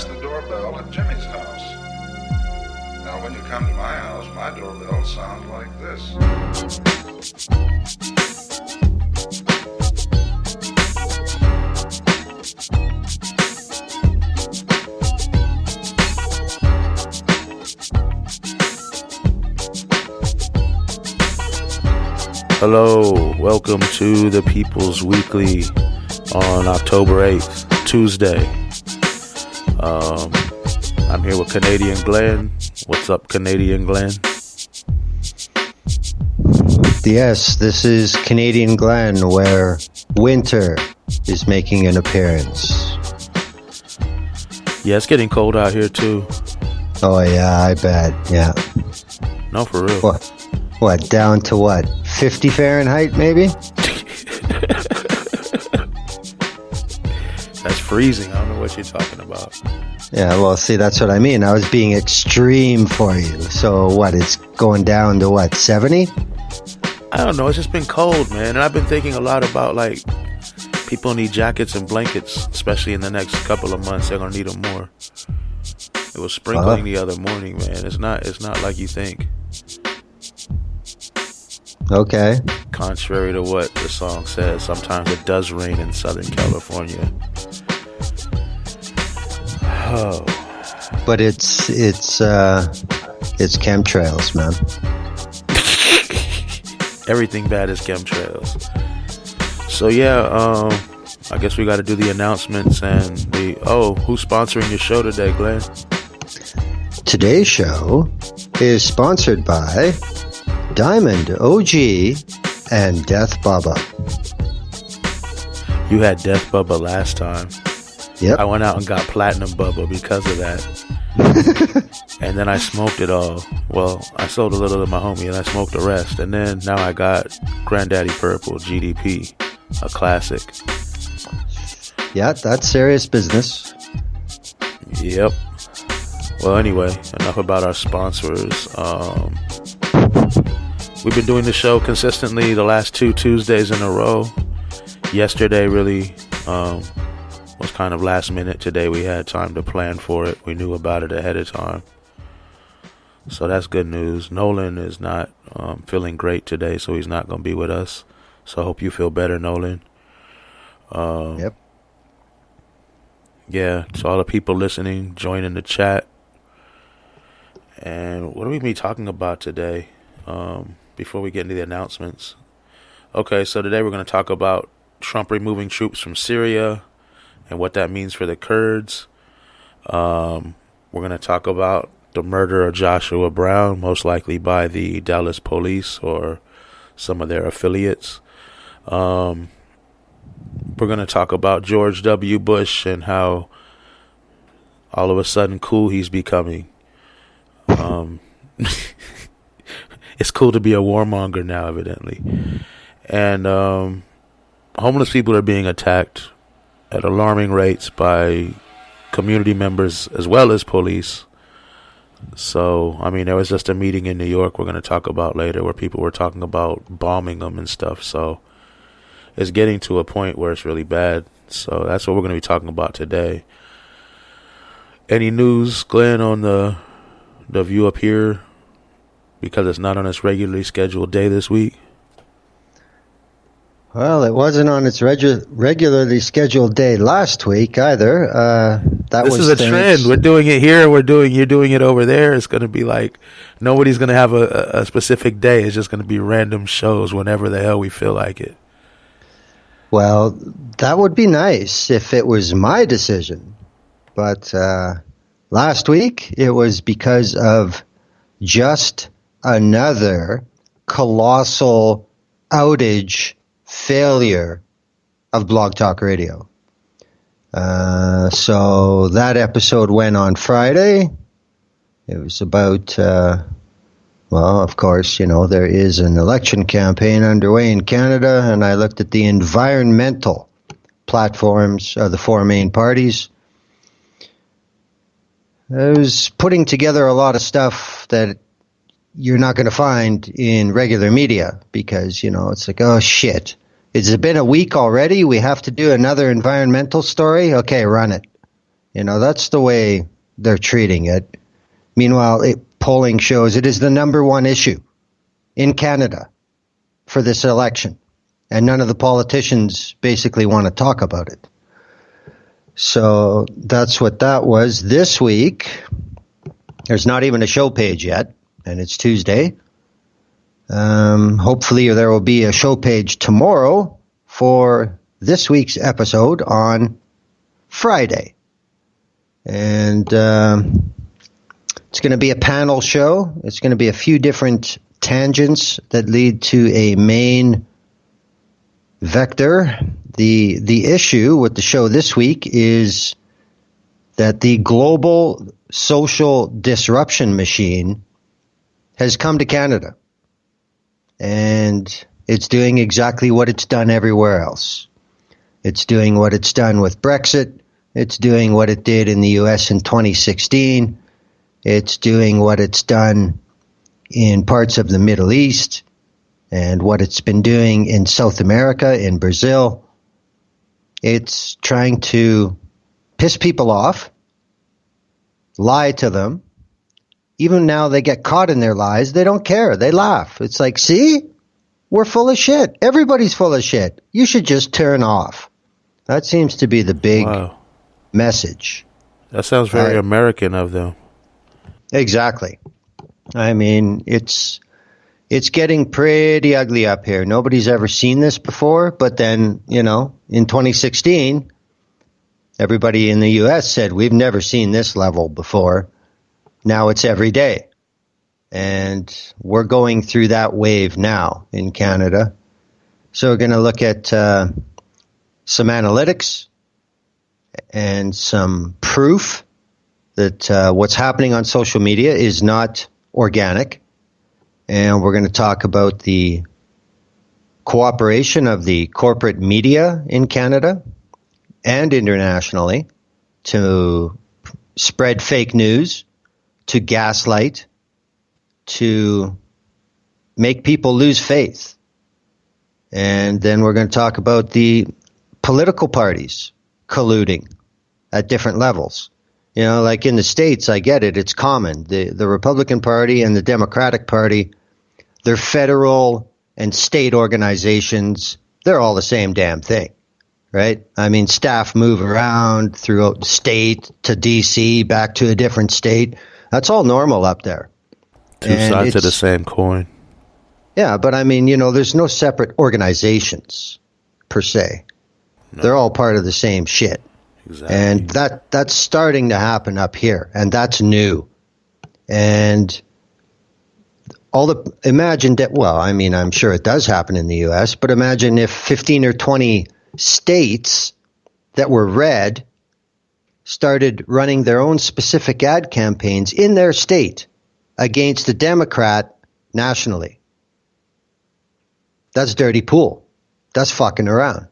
that's the doorbell at Jimmy's house. Now, when you come to my house, my doorbell sounds like this. Hello, welcome to the People's Weekly on October 8th, Tuesday. I'm here with Canadian Glenn. What's up, Canadian Glenn? Yes, this is Canadian Glenn, where winter is making an appearance. Yeah, it's getting cold out here too. Oh yeah, I bet, yeah. No, for real. What, down to what, 50 Fahrenheit maybe? That's freezing. I don't know what you're talking about. Yeah, well, see, that's what I mean. I was being extreme for you. So what, it's going down to what, 70? I don't know. It's just been cold, man. And I've been thinking a lot about, like, people need jackets and blankets, especially in the next couple of months. They're going to need them more. It was sprinkling the other morning, man. It's not like you think. Okay. Contrary to what the song says, sometimes it does rain in Southern California. Oh. But it's chemtrails, man. Everything bad is chemtrails. So yeah, I guess we got to do the announcements and who's sponsoring your show today, Glenn? Today's show is sponsored by Diamond OG and Death Bubba. You had Death Bubba last time. Yep. I went out and got Platinum Bubba because of that. And then I smoked it all. Well, I sold a little to my homie and I smoked the rest. And then now I got Granddaddy Purple GDP, a classic. Yeah, that's serious business. Yep. Well, anyway, enough about our sponsors. We've been doing the show consistently the last 2 Tuesdays in a row. Yesterday really was kind of last minute. Today we had time to plan for it. We knew about it ahead of time. So that's good news. Nolan is not feeling great today, so he's not going to be with us. So I hope you feel better, Nolan. Yep. Yeah, to all the people listening, join in the chat. And what are we going to be talking about today? Before we get into the announcements. Okay, so today we're going to talk about Trump removing troops from Syria and what that means for the Kurds. We're going to talk about the murder of Joshua Brown, most likely by the Dallas police or some of their affiliates. We're going to talk about George W. Bush and how all of a sudden cool he's becoming. It's cool to be a warmonger now, evidently. And homeless people are being attacked at alarming rates by community members as well as police. So, I mean, there was just a meeting in New York we're going to talk about later where people were talking about bombing them and stuff. So it's getting to a point where it's really bad. So that's what we're going to be talking about today. Any news, Glenn, on the view up here? Because it's not on its regularly scheduled day this week? Well, it wasn't on its regularly scheduled day last week either. This is a trend. We're doing it here. You're doing it over there. It's going to be like nobody's going to have a specific day. It's just going to be random shows whenever the hell we feel like it. Well, that would be nice if it was my decision. But last week it was because of just another colossal outage failure of Blog Talk Radio. So that episode went on Friday. It was about, well, of course, you know, there is an election campaign underway in Canada, and I looked at the environmental platforms of the 4 main parties. I was putting together a lot of stuff that you're not going to find in regular media because, you know, it's like, oh, shit. It's been a week already. We have to do another environmental story. Okay, run it. That's the way they're treating it. Meanwhile, polling shows it is the number one issue in Canada for this election. And none of the politicians basically want to talk about it. So that's what that was. This week, there's not even a show page yet, and it's Tuesday. Hopefully there will be a show page tomorrow for this week's episode on Friday. And it's going to be a panel show. It's going to be a few different tangents that lead to a main vector. The issue with the show this week is that the global social disruption machine has come to Canada. And it's doing exactly what it's done everywhere else. It's doing what it's done with Brexit. It's doing what it did in the U.S. in 2016. It's doing what it's done in parts of the Middle East and what it's been doing in South America, in Brazil. It's trying to piss people off, lie to them. Even now they get caught in their lies, they don't care. They laugh. It's like, see, we're full of shit. Everybody's full of shit. You should just turn off. That seems to be the big message. That sounds very American of them. Exactly. I mean, it's getting pretty ugly up here. Nobody's ever seen this before. But then, in 2016, everybody in the U.S. said, we've never seen this level before. Now it's every day. And we're going through that wave now in Canada. So we're going to look at some analytics and some proof that what's happening on social media is not organic. And we're going to talk about the cooperation of the corporate media in Canada and internationally to spread fake news, to gaslight, to make people lose faith. And then we're going to talk about the political parties colluding at different levels. Like in the States, I get it. It's common. The Republican Party and the Democratic Party, they're federal and state organizations. They're all the same damn thing, right? I mean, staff move around throughout the state to D.C., back to a different state. That's all normal up there. Two sides of the same coin. Yeah, but I mean, there's no separate organizations per se. No. They're all part of the same shit. Exactly. And that's starting to happen up here, and that's new. And imagine that, well, I mean, I'm sure it does happen in the U.S., but imagine if 15 or 20 states that were red started running their own specific ad campaigns in their state against a Democrat nationally. That's dirty pool. That's fucking around.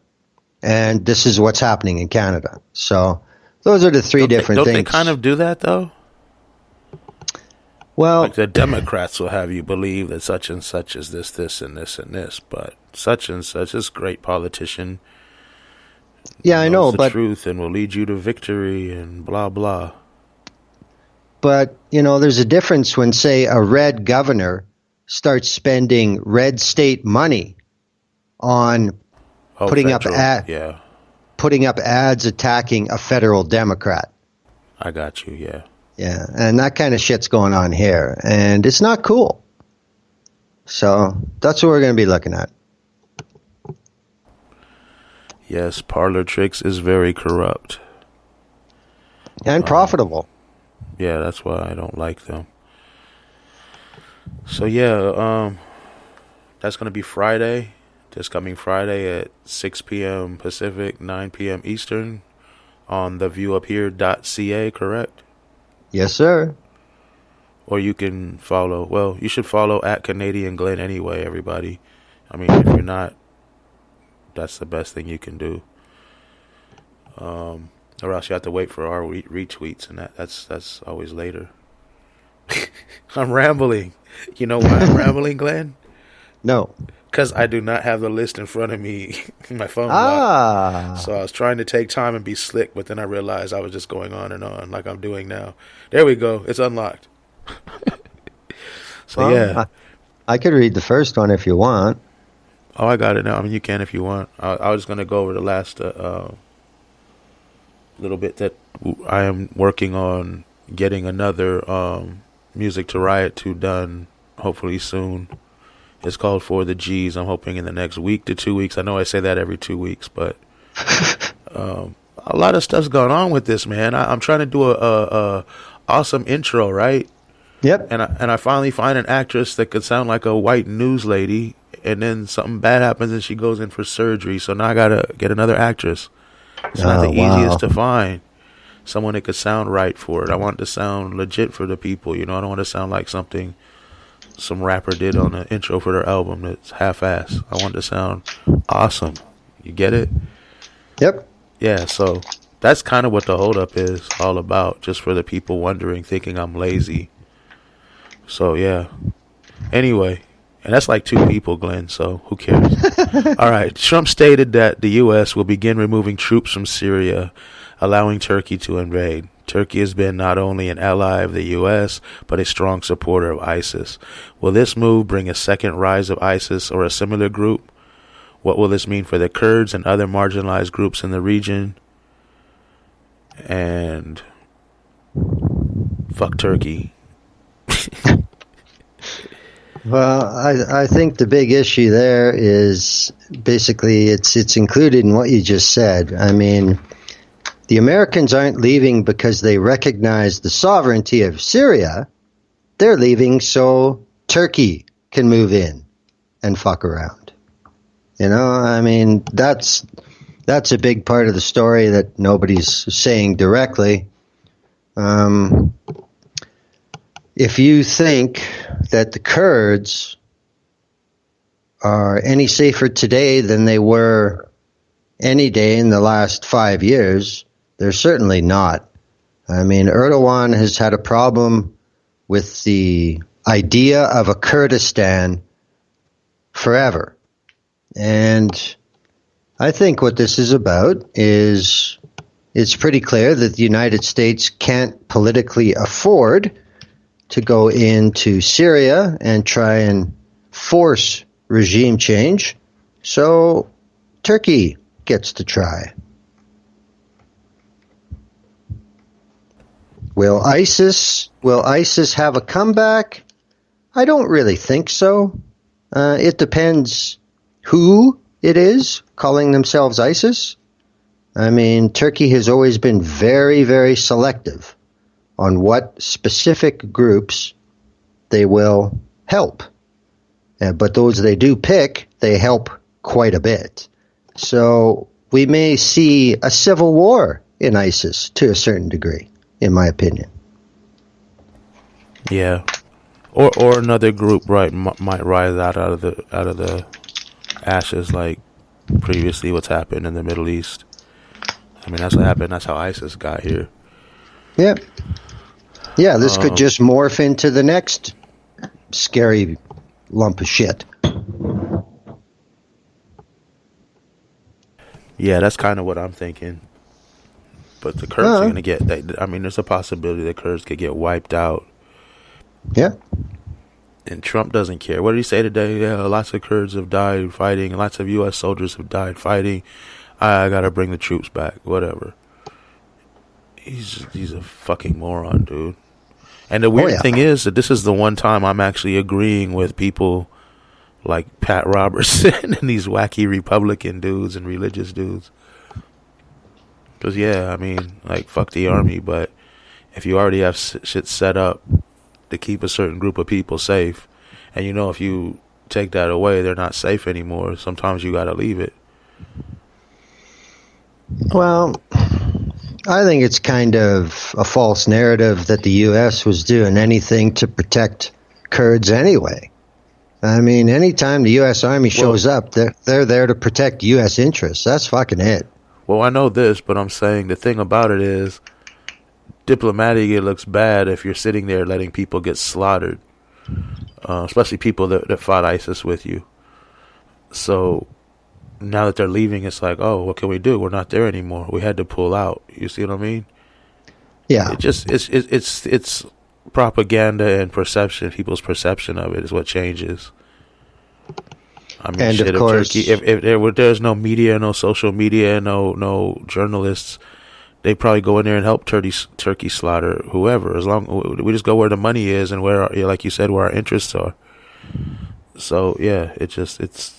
And this is what's happening in Canada. So those are the three different things. Don't they kind of do that, though? Well, like the Democrats will have you believe that such and such is this, this, and this, and this, but such and such is great politician. Yeah, I know, but truth and will lead you to victory and blah blah. But there's a difference when, say, a red governor starts spending red state money on putting up ads attacking a federal Democrat. I got you, yeah. Yeah, and that kind of shit's going on here, and it's not cool. So that's what we're going to be looking at. Yes, Parlor Tricks is very corrupt. And profitable. Yeah, that's why I don't like them. So yeah, that's going to be Friday. This coming Friday at 6 p.m. Pacific, 9 p.m. Eastern on theviewuphere.ca, correct? Yes, sir. Or you can you should follow at Canadian Glenn anyway, everybody. I mean, if you're not, that's the best thing you can do. Or else you have to wait for our retweets, and that's always later. I'm rambling. You know why I'm rambling, Glenn? No. Because I do not have the list in front of me. My phone Ah. So I was trying to take time and be slick, but then I realized I was just going on and on like I'm doing now. There we go. It's unlocked. So, Well, yeah. I could read the first one if you want. Oh, I got it now. I mean, you can if you want. I was going to go over the last little bit that I am working on getting another Music to Riot to done hopefully soon. It's called For the G's. I'm hoping in the next week to 2 weeks. I know I say that every 2 weeks, but a lot of stuff's going on with this, man. I'm trying to do a awesome intro, right? Yep. And I finally find an actress that could sound like a white news lady, and then something bad happens and she goes in for surgery. So now I gotta get another actress. It's not the easiest to find. Someone that could sound right for it. I want it to sound legit for the people. You know, I don't want to sound like something some rapper did on the intro for their album that's half-assed. I want it to sound awesome. You get it? Yep. Yeah, so that's kind of what the holdup is all about, just for the people wondering, thinking I'm lazy. So, yeah. Anyway, and that's like 2 people, Glenn, so who cares? All right, Trump stated that the U.S. will begin removing troops from Syria, allowing Turkey to invade. Turkey has been not only an ally of the U.S., but a strong supporter of ISIS. Will this move bring a second rise of ISIS or a similar group? What will this mean for the Kurds and other marginalized groups in the region? And fuck Turkey. Well, I think the big issue there is basically it's included in what you just said. I mean, the Americans aren't leaving because they recognize the sovereignty of Syria. They're leaving so Turkey can move in and fuck around. You know, I mean, that's a big part of the story that nobody's saying directly. If you think that the Kurds are any safer today than they were any day in the last 5 years, they're certainly not. I mean, Erdogan has had a problem with the idea of a Kurdistan forever. And I think what this is about is it's pretty clear that the United States can't politically afford to go into Syria and try and force regime change. So Turkey gets to try. Will ISIS have a comeback? I don't really think so. It depends who it is calling themselves ISIS. I mean, Turkey has always been very, very selective on what specific groups they will help. But those they do pick, they help quite a bit. So we may see a civil war in ISIS to a certain degree, in my opinion. Yeah, or another group, right, might rise out of the ashes, like previously what's happened in the Middle East. I mean, that's what happened. That's how ISIS got here. Yeah. Yeah, this could just morph into the next scary lump of shit. Yeah, that's kind of what I'm thinking. But the Kurds are going to get... I mean, there's a possibility the Kurds could get wiped out. Yeah. And Trump doesn't care. What did he say today? Yeah, lots of Kurds have died fighting. Lots of U.S. soldiers have died fighting. I got to bring the troops back. Whatever. He's a fucking moron, dude. And the weird thing is that this is the one time I'm actually agreeing with people like Pat Robertson and these wacky Republican dudes and religious dudes. Because, yeah, I mean, like, fuck the army, but if you already have shit set up to keep a certain group of people safe, and you know if you take that away, they're not safe anymore, sometimes you got to leave it. Well, I think it's kind of a false narrative that the U.S. was doing anything to protect Kurds anyway. I mean, anytime the U.S. Army shows up, they're there to protect U.S. interests. That's fucking it. Well, I know this, but I'm saying the thing about it is, diplomatically it looks bad if you're sitting there letting people get slaughtered, especially people that fought ISIS with you. So now that they're leaving, it's like, oh, what can we do? We're not there anymore. We had to pull out. You see what I mean? Yeah. It's propaganda and perception. People's perception of it is what changes. I mean, And shit, of course, Turkey, if there's no media, no social media, no journalists, they probably go in there and help turkey slaughter whoever. As long we just go where the money is and where, like you said, where our interests are. So yeah, it's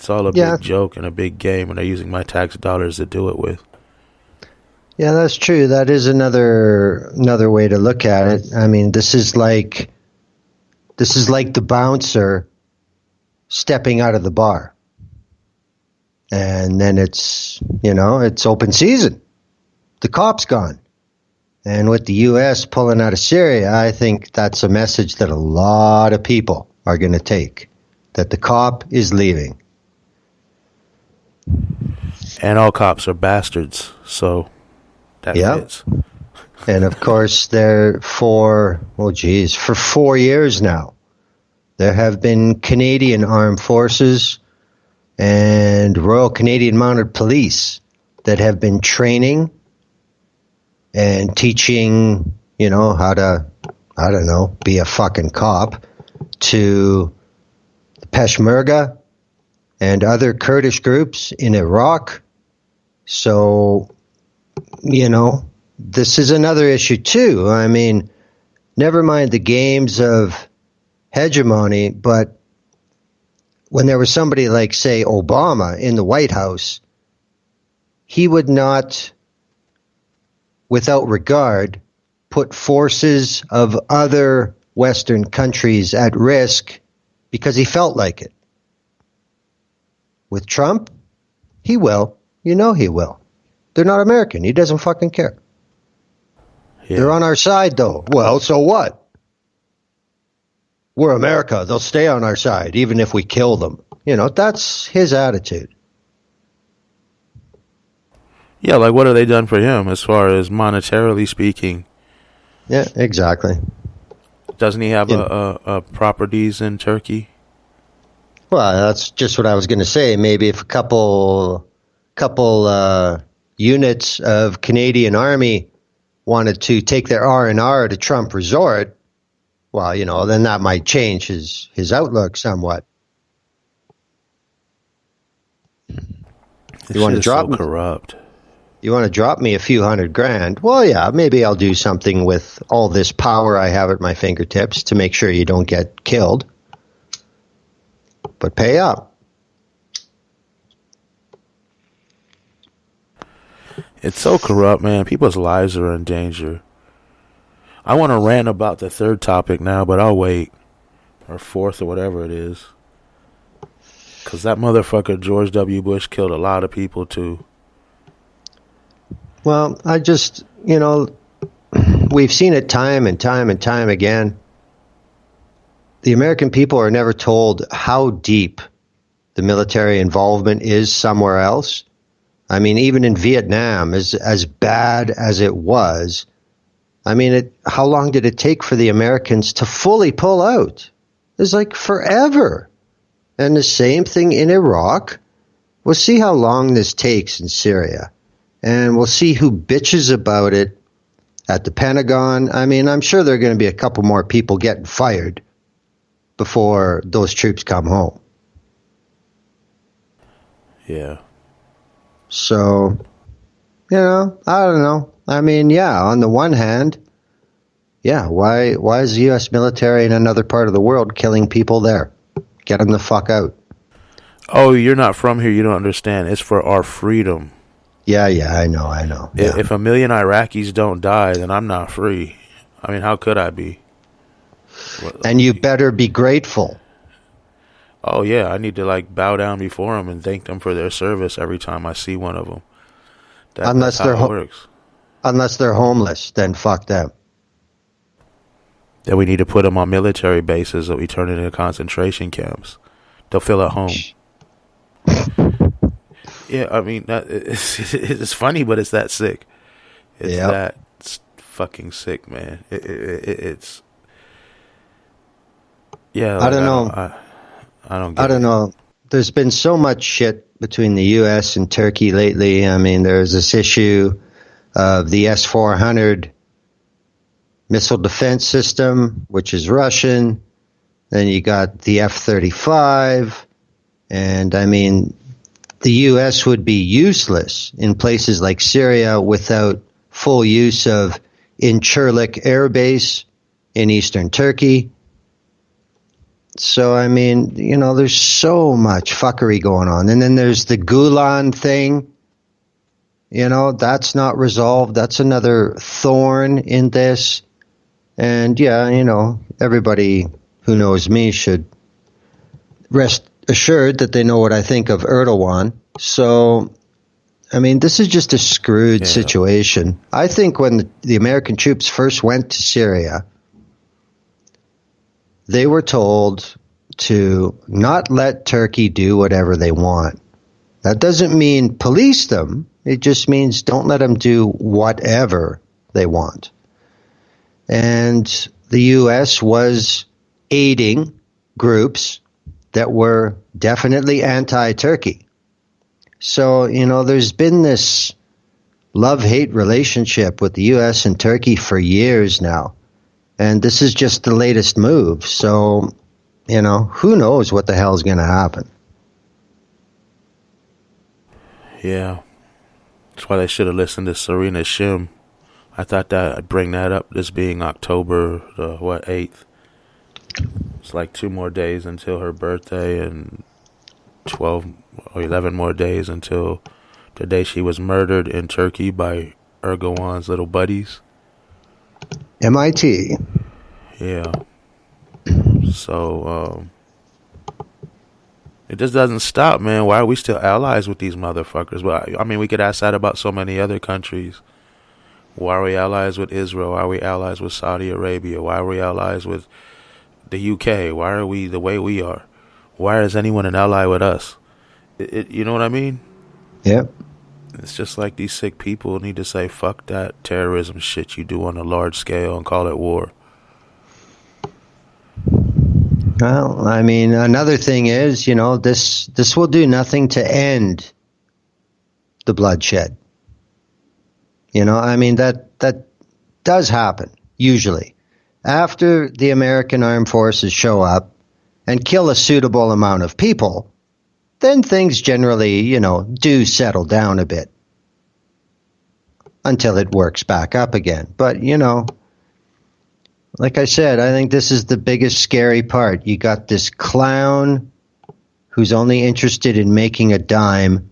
all a big joke and a big game, and they're using my tax dollars to do it with. Yeah, that's true. That is another way to look at it. I mean, this is like the bouncer stepping out of the bar. And then it's open season. The cop's gone. And with the U.S. pulling out of Syria, I think that's a message that a lot of people are going to take, that the cop is leaving. And all cops are bastards, so that fits. And of course, for 4 years now, there have been Canadian Armed Forces and Royal Canadian Mounted Police that have been training and teaching, how to, I don't know, be a fucking cop to the Peshmerga and other Kurdish groups in Iraq. So, this is another issue too. I mean, never mind the games of hegemony, but when there was somebody like, say, Obama in the White House, he would not, without regard, put forces of other Western countries at risk because he felt like it. With Trump, he will. He will. They're not American. He doesn't fucking care. Yeah. They're on our side, though. Well, so what? We're America. They'll stay on our side, even if we kill them. That's his attitude. Yeah, like what have they done for him as far as monetarily speaking? Yeah, exactly. Doesn't he have a properties in Turkey? Well, that's just what I was going to say. Maybe if a couple units of Canadian Army wanted to take their R&R to Trump Resort, well, then that might change his outlook somewhat. You want to drop so corrupt. You want to drop me a few $100,000? Well, yeah, maybe I'll do something with all this power I have at my fingertips to make sure you don't get killed. But pay up. It's so corrupt, man. People's lives are in danger. I want to rant about the third topic now, but I'll wait. Or fourth or whatever it is. Because that motherfucker George W. Bush killed a lot of people, too. Well, I just, we've seen it time and time and time again. The American people are never told how deep the military involvement is somewhere else. I mean, even in Vietnam, as bad as it was, I mean, how long did it take for the Americans to fully pull out? It was like forever. And the same thing in Iraq. We'll see how long this takes in Syria. And we'll see who bitches about it at the Pentagon. I mean, I'm sure there are going to be a couple more people getting fired before those troops come home. Yeah. So, I don't know. I mean, yeah, on the one hand, yeah, why is the U.S. military in another part of the world killing people there? Get them the fuck out. Oh, you're not from here. You don't understand. It's for our freedom. Yeah, I know. Yeah. If 1 million Iraqis don't die, then I'm not free. I mean, how could I be? And you better be grateful. Oh, yeah, I need to, bow down before them and thank them for their service every time I see one of them. That's how it works. Unless they're homeless, then fuck them. Then we need to put them on military bases that we turn into concentration camps. They'll feel at home. Yeah, I mean, it's funny, but it's that sick. It's that fucking sick, man. It's... Yeah, I don't know. I don't I get don't it. know. There's been so much shit between the U.S. and Turkey lately. I mean, there's this issue of the S-400 missile defense system, which is Russian. Then you got the F-35. And I mean, the U.S. would be useless in places like Syria without full use of Incirlik Air Base in eastern Turkey. So, I mean, you know, there's so much fuckery going on. And then there's the Gulen thing. You know, that's not resolved. That's another thorn in this. And, yeah, you know, everybody who knows me should rest assured that they know what I think of Erdogan. So, I mean, this is just a screwed situation. I think when the American troops first went to Syria, they were told to not let Turkey do whatever they want. That doesn't mean police them. It just means don't let them do whatever they want. And the U.S. was aiding groups that were definitely anti-Turkey. So, you know, there's been this love-hate relationship with the U.S. and Turkey for years now. And this is just the latest move. So, you know, who knows what the hell is going to happen? Yeah. That's why they should have listened to Serena Shim. I thought that I'd bring that up, this being October the 8th. It's like 2 more days until her birthday and 12 or 11 more days until the day she was murdered in Turkey by Erdogan's little buddies. MIT. Yeah. So, it just doesn't stop, man. Why are we still allies with these motherfuckers? Well, I mean, we could ask that about so many other countries. Why are we allies with Israel? Why are we allies with Saudi Arabia? Why are we allies with the UK? Why are we the way we are? Why is anyone an ally with us? You know what I mean? Yep. It's just like these sick people need to say, fuck that terrorism shit you do on a large scale and call it war. Well, I mean, another thing is, you know, this will do nothing to end the bloodshed. You know, I mean, that does happen, usually. After the American armed forces show up and kill a suitable amount of people, then things generally, you know, do settle down a bit until it works back up again. But, you know, like I said, I think this is the biggest scary part. You got this clown who's only interested in making a dime,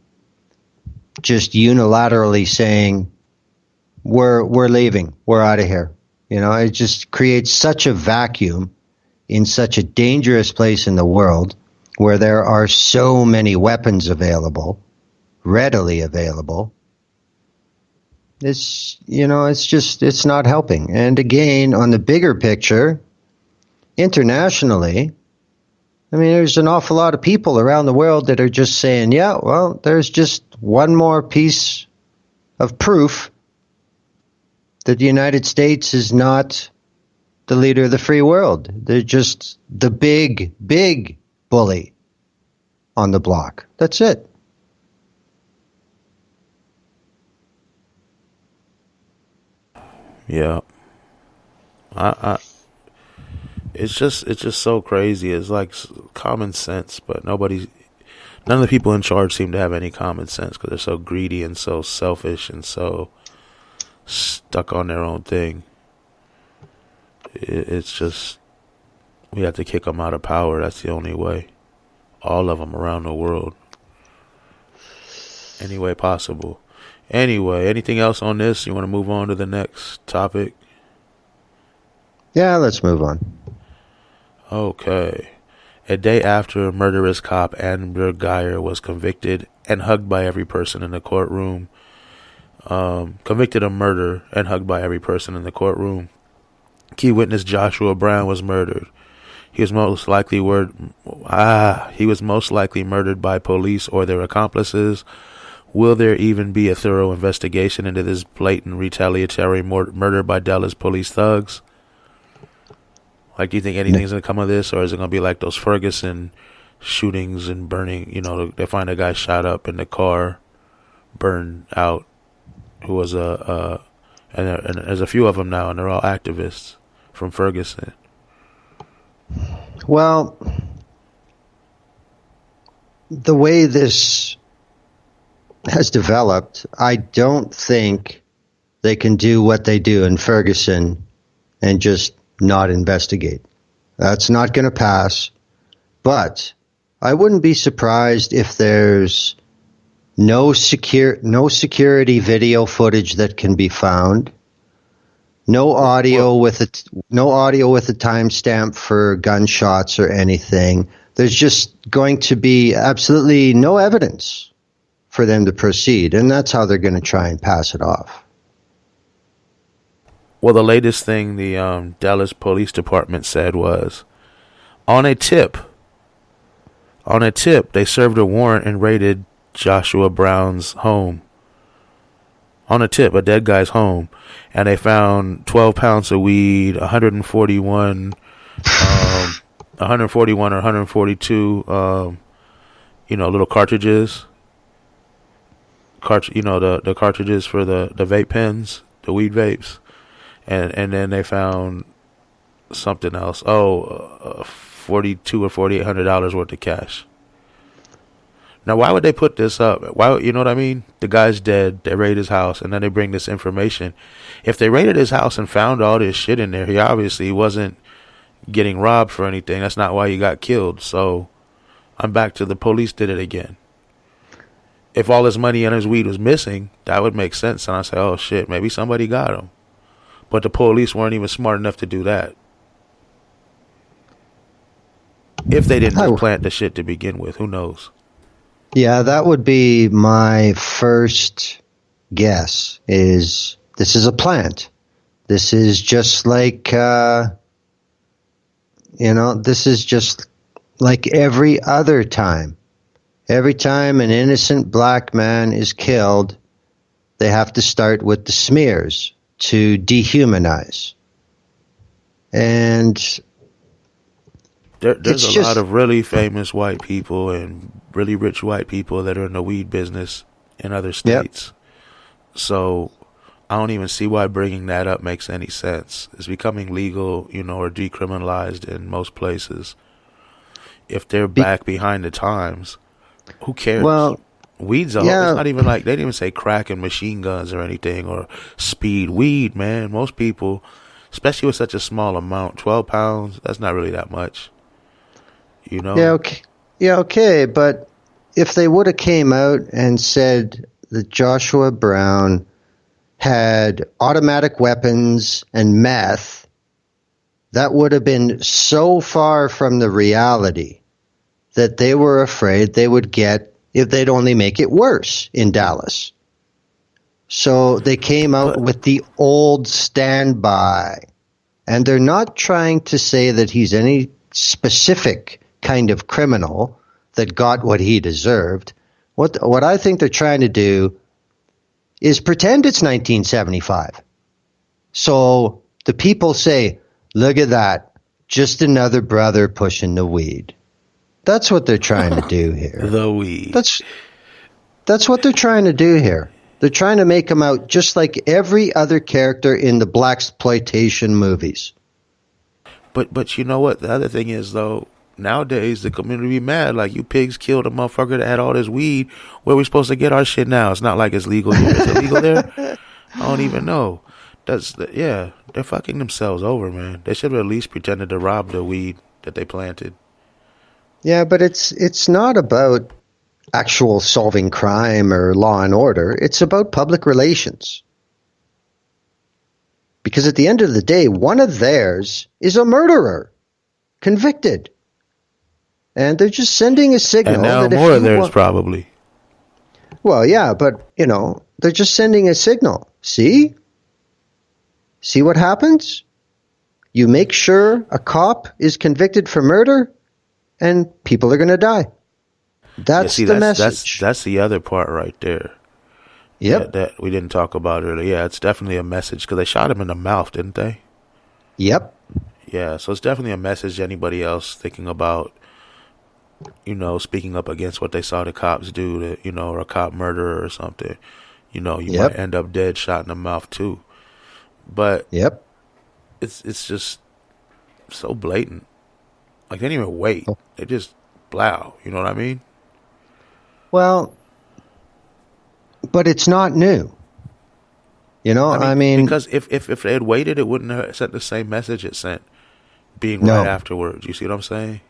just unilaterally saying, we're leaving, we're out of here. You know, it just creates such a vacuum in such a dangerous place in the world where there are so many weapons available, readily available. It's, you know, it's not helping. And again, on the bigger picture, internationally, I mean, there's an awful lot of people around the world that are just saying, yeah, well, there's just one more piece of proof that the United States is not the leader of the free world. They're just the big, big bully on the block. That's it. Yeah. It's just so crazy. It's like common sense, but none of the people in charge seem to have any common sense because they're so greedy and so selfish and so stuck on their own thing. It's just, we have to kick them out of power. That's the only way. All of them around the world. Any way possible. Anyway, anything else on this? You want to move on to the next topic? Yeah, let's move on. Okay. A day after murderous cop Amber Guyger was convicted and hugged by every person in the courtroom, convicted of murder and hugged by every person in the courtroom, key witness Joshua Brown was murdered. He was most likely murdered by police or their accomplices. Will there even be a thorough investigation into this blatant retaliatory murder by Dallas police thugs? Like, do you think anything's going to come of this, or is it going to be like those Ferguson shootings and burning. They find a guy shot up in the car, burned out, who was and there's a few of them now, and they're all activists from Ferguson. Well, the way this has developed, I don't think they can do what they do in Ferguson and just not investigate. That's not going to pass. But I wouldn't be surprised if there's no security video footage that can be found. No audio with a timestamp for gunshots or anything. There's just going to be absolutely no evidence for them to proceed, and that's how they're going to try and pass it off. Well, the latest thing the Dallas Police Department said was, on a tip, they served a warrant and raided Joshua Brown's home. On a tip, a dead guy's home, and they found 12 pounds of weed, 141 or 142, little cartridges. The cartridges for the vape pens, the weed vapes, and then they found something else. $4,200 or $4,800 worth of cash. Now, why would they put this up? Why, you know what I mean? The guy's dead. They raid his house, and then they bring this information. If they raided his house and found all this shit in there, he obviously wasn't getting robbed for anything. That's not why he got killed. So I'm back to the police did it again. If all his money and his weed was missing, that would make sense. And I say, oh, shit, maybe somebody got him. But the police weren't even smart enough to do that. If they didn't just plant the shit to begin with, who knows? Yeah, that would be my first guess, is this is a plant. This is just like, this is just like every other time. Every time an innocent black man is killed, they have to start with the smears to dehumanize. And there's a lot of really famous white people and really rich white people that are in the weed business in other states. Yep. So I don't even see why bringing that up makes any sense. It's becoming legal, or decriminalized in most places. If they're back behind the times, who cares? Well, weed's it's not even like, they didn't even say crack and machine guns or anything, or speed. Weed, man, most people, especially with such a small amount, 12 pounds, that's not really that much. Yeah, okay, but if they would have came out and said that Joshua Brown had automatic weapons and meth, that would have been so far from the reality that they were afraid they would get if they'd only make it worse in Dallas. So they came out with the old standby. And they're not trying to say that he's any specific kind of criminal that got what he deserved. What I think they're trying to do is pretend it's 1975. So the people say, look at that, just another brother pushing the weed. That's what they're trying to do here. The weed. That's what they're trying to do here. They're trying to make him out just like every other character in the blaxploitation movies. But you know what? The other thing is, though, nowadays the community be mad. Like, you pigs killed a motherfucker that had all this weed. Where are we supposed to get our shit now? It's not like it's legal here. Is it legal there? I don't even know. They're fucking themselves over, man. They should have at least pretended to rob the weed that they planted. Yeah, but it's not about actual solving crime or law and order. It's about public relations. Because at the end of the day, one of theirs is a murderer, convicted. And they're just sending a signal. And now that more of theirs probably. Well, yeah, but, they're just sending a signal. See? See what happens? You make sure a cop is convicted for murder, and people are going to die. That's the message. That's the other part right there. Yep. That we didn't talk about earlier. Yeah, it's definitely a message, because they shot him in the mouth, didn't they? Yep. Yeah, so it's definitely a message to anybody else thinking about speaking up against what they saw the cops do to, or a cop murderer or something, you Yep. might end up dead, shot in the mouth too. But Yep. it's just so blatant. Like, they didn't even wait. Oh. They just blow. You know what I mean? Well, but it's not new. I mean, because if they had waited, it wouldn't have sent the same message it sent being No. right afterwards. You see what I'm saying?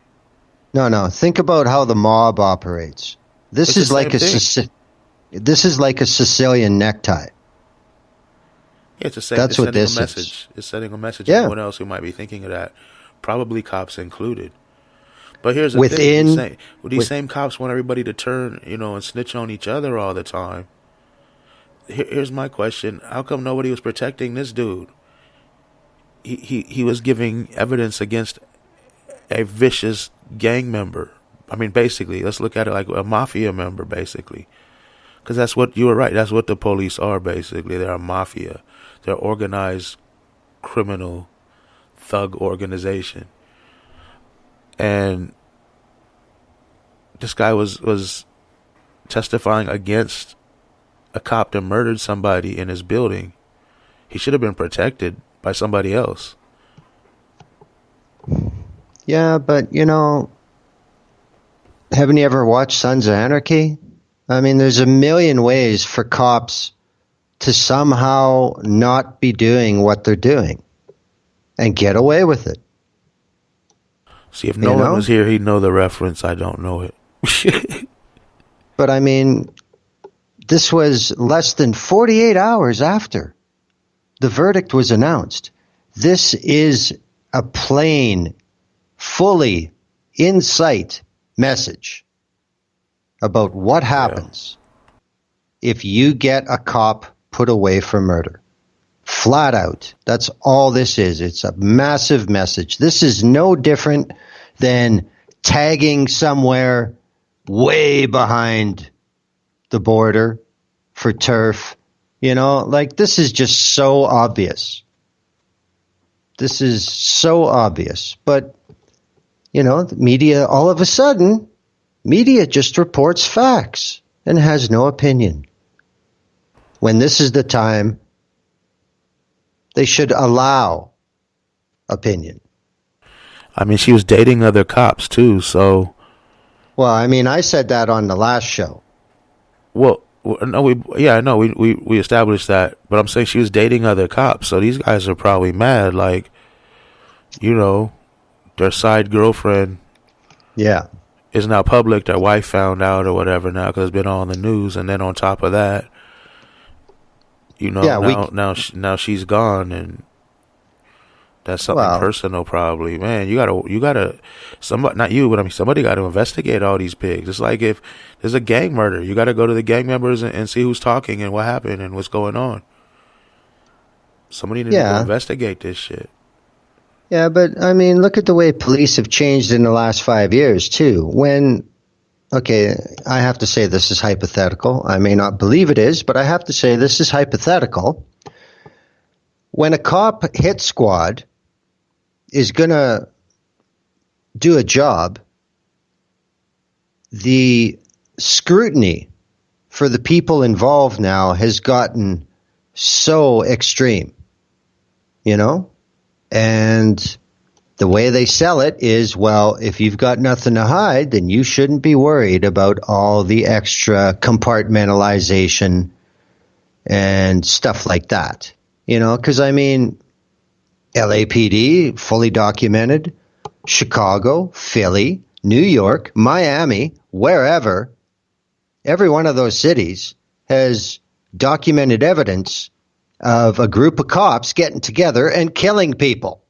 no. Think about how the mob operates. This It's is the like same this is like a Sicilian necktie. Yeah, it's the same. That's It's what sending this a is. message. It's sending a message to Yeah. anyone else who might be thinking of that. Probably cops included. But here's the Within- thing. These same cops want everybody to turn, and snitch on each other all the time. Here's my question. How come nobody was protecting this dude? He was giving evidence against a vicious gang member. I mean, basically, let's look at it like a mafia member, basically. Because that's what, you were right, that's what the police are, basically. They're a mafia. They're organized criminal thug organization. And this guy was testifying against a cop that murdered somebody in his building. He should have been protected by somebody else. Yeah, but haven't you ever watched Sons of Anarchy? I mean, there's a million ways for cops to somehow not be doing what they're doing and get away with it. See, if Nolan was here, he'd know the reference. I don't know it. But I mean, this was less than 48 hours after the verdict was announced. This is a plain, fully in sight message about what happens if you get a cop put away for murder. Flat out. That's all this is. It's a massive message. This is no different than tagging somewhere way behind the border for turf. This is just so obvious. This is so obvious. But, the media, all of a sudden, media just reports facts and has no opinion. When this is the time, they should allow opinion. I mean, she was dating other cops too, so. Well, I mean, I said that on the last show. Well, no, we established that, but I'm saying she was dating other cops, so these guys are probably mad, like, their side girlfriend. Yeah. Is now public. Their wife found out or whatever now because it's been on the news, and then on top of that, now she's gone, and that's something personal, probably. Man, you gotta, somebody, not you, but I mean, somebody got to investigate all these pigs. It's like if there's a gang murder, you got to go to the gang members and see who's talking and what happened and what's going on. Somebody needs to investigate this shit. Yeah, but I mean, look at the way police have changed in the last 5 years, too. I have to say this is hypothetical. I may not believe it is, but I have to say this is hypothetical. When a cop hit squad is going to do a job, the scrutiny for the people involved now has gotten so extreme, And the way they sell it is, well, if you've got nothing to hide, then you shouldn't be worried about all the extra compartmentalization and stuff like that. Because I mean, LAPD, fully documented, Chicago, Philly, New York, Miami, wherever, every one of those cities has documented evidence of a group of cops getting together and killing people.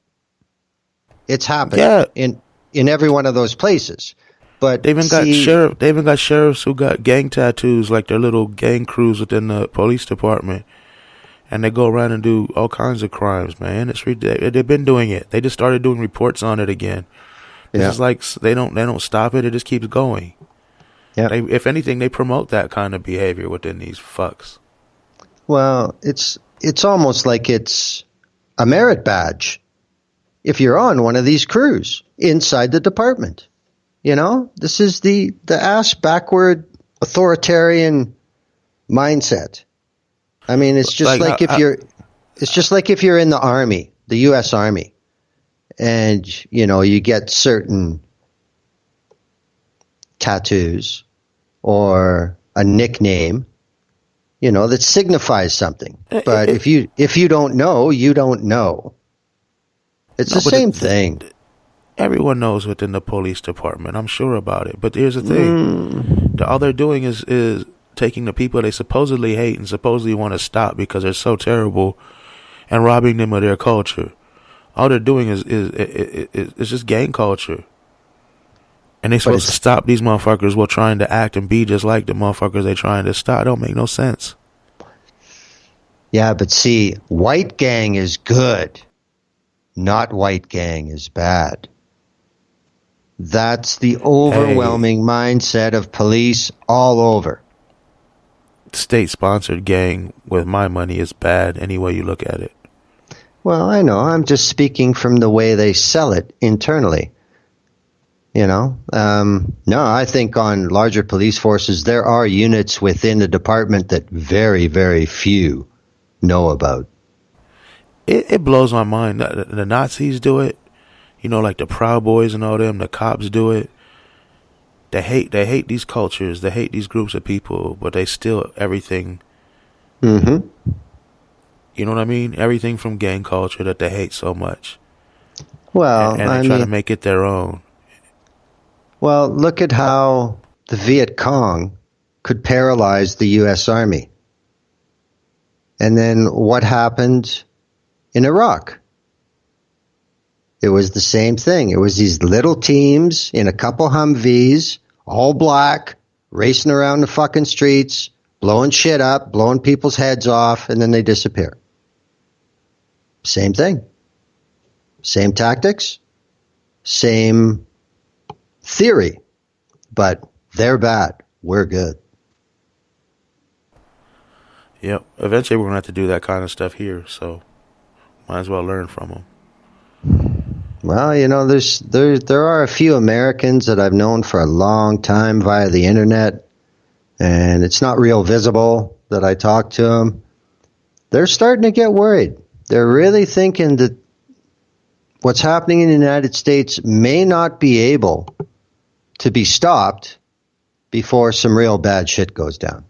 It's happened in every one of those places. But they even got sheriffs who got gang tattoos, like their little gang crews within the police department, and they go around and do all kinds of crimes. Man, they've been doing it. They just started doing reports on it again. It's like they don't stop it. It just keeps going. Yeah. If anything, they promote that kind of behavior within these fucks. Well, it's almost like it's a merit badge if you're on one of these crews inside the department. You know, this is the ass backward authoritarian mindset. I mean, it's just Like, it's just like if you're in the army, the U.S. Army, and you get certain tattoos or a nickname, that signifies something. But if you don't know, you don't know. It's the same thing. Everyone knows within the police department. I'm sure about it. But here's the thing: all they're doing is taking the people they supposedly hate and supposedly want to stop because they're so terrible, and robbing them of their culture. All they're doing is just gang culture. And they're supposed to stop these motherfuckers while trying to act and be just like the motherfuckers they're trying to stop. It don't make no sense. Yeah, but see, white gang is good. Not white gang is bad. That's the overwhelming mindset of police all over. State-sponsored gang with my money is bad any way you look at it. Well, I know. I'm just speaking from the way they sell it internally. No, I think on larger police forces, there are units within the department that very, very few know about. It blows my mind. The Nazis do it. Like the Proud Boys and all them. The cops do it. They hate these cultures. They hate these groups of people, but they steal everything. Mm-hmm. You know what I mean? Everything from gang culture that they hate so much. Well, and they try to make it their own. Well, look at how the Viet Cong could paralyze the U.S. Army. And then what happened in Iraq? It was the same thing. It was these little teams in a couple Humvees, all black, racing around the fucking streets, blowing shit up, blowing people's heads off, and then they disappear. Same thing. Same tactics. Same theory, but they're bad. We're good. Yep. Eventually, we're gonna have to do that kind of stuff here, so might as well learn from them. Well, there are a few Americans that I've known for a long time via the internet, and it's not real visible that I talk to them. They're starting to get worried. They're really thinking that what's happening in the United States may not be able to be stopped before some real bad shit goes down.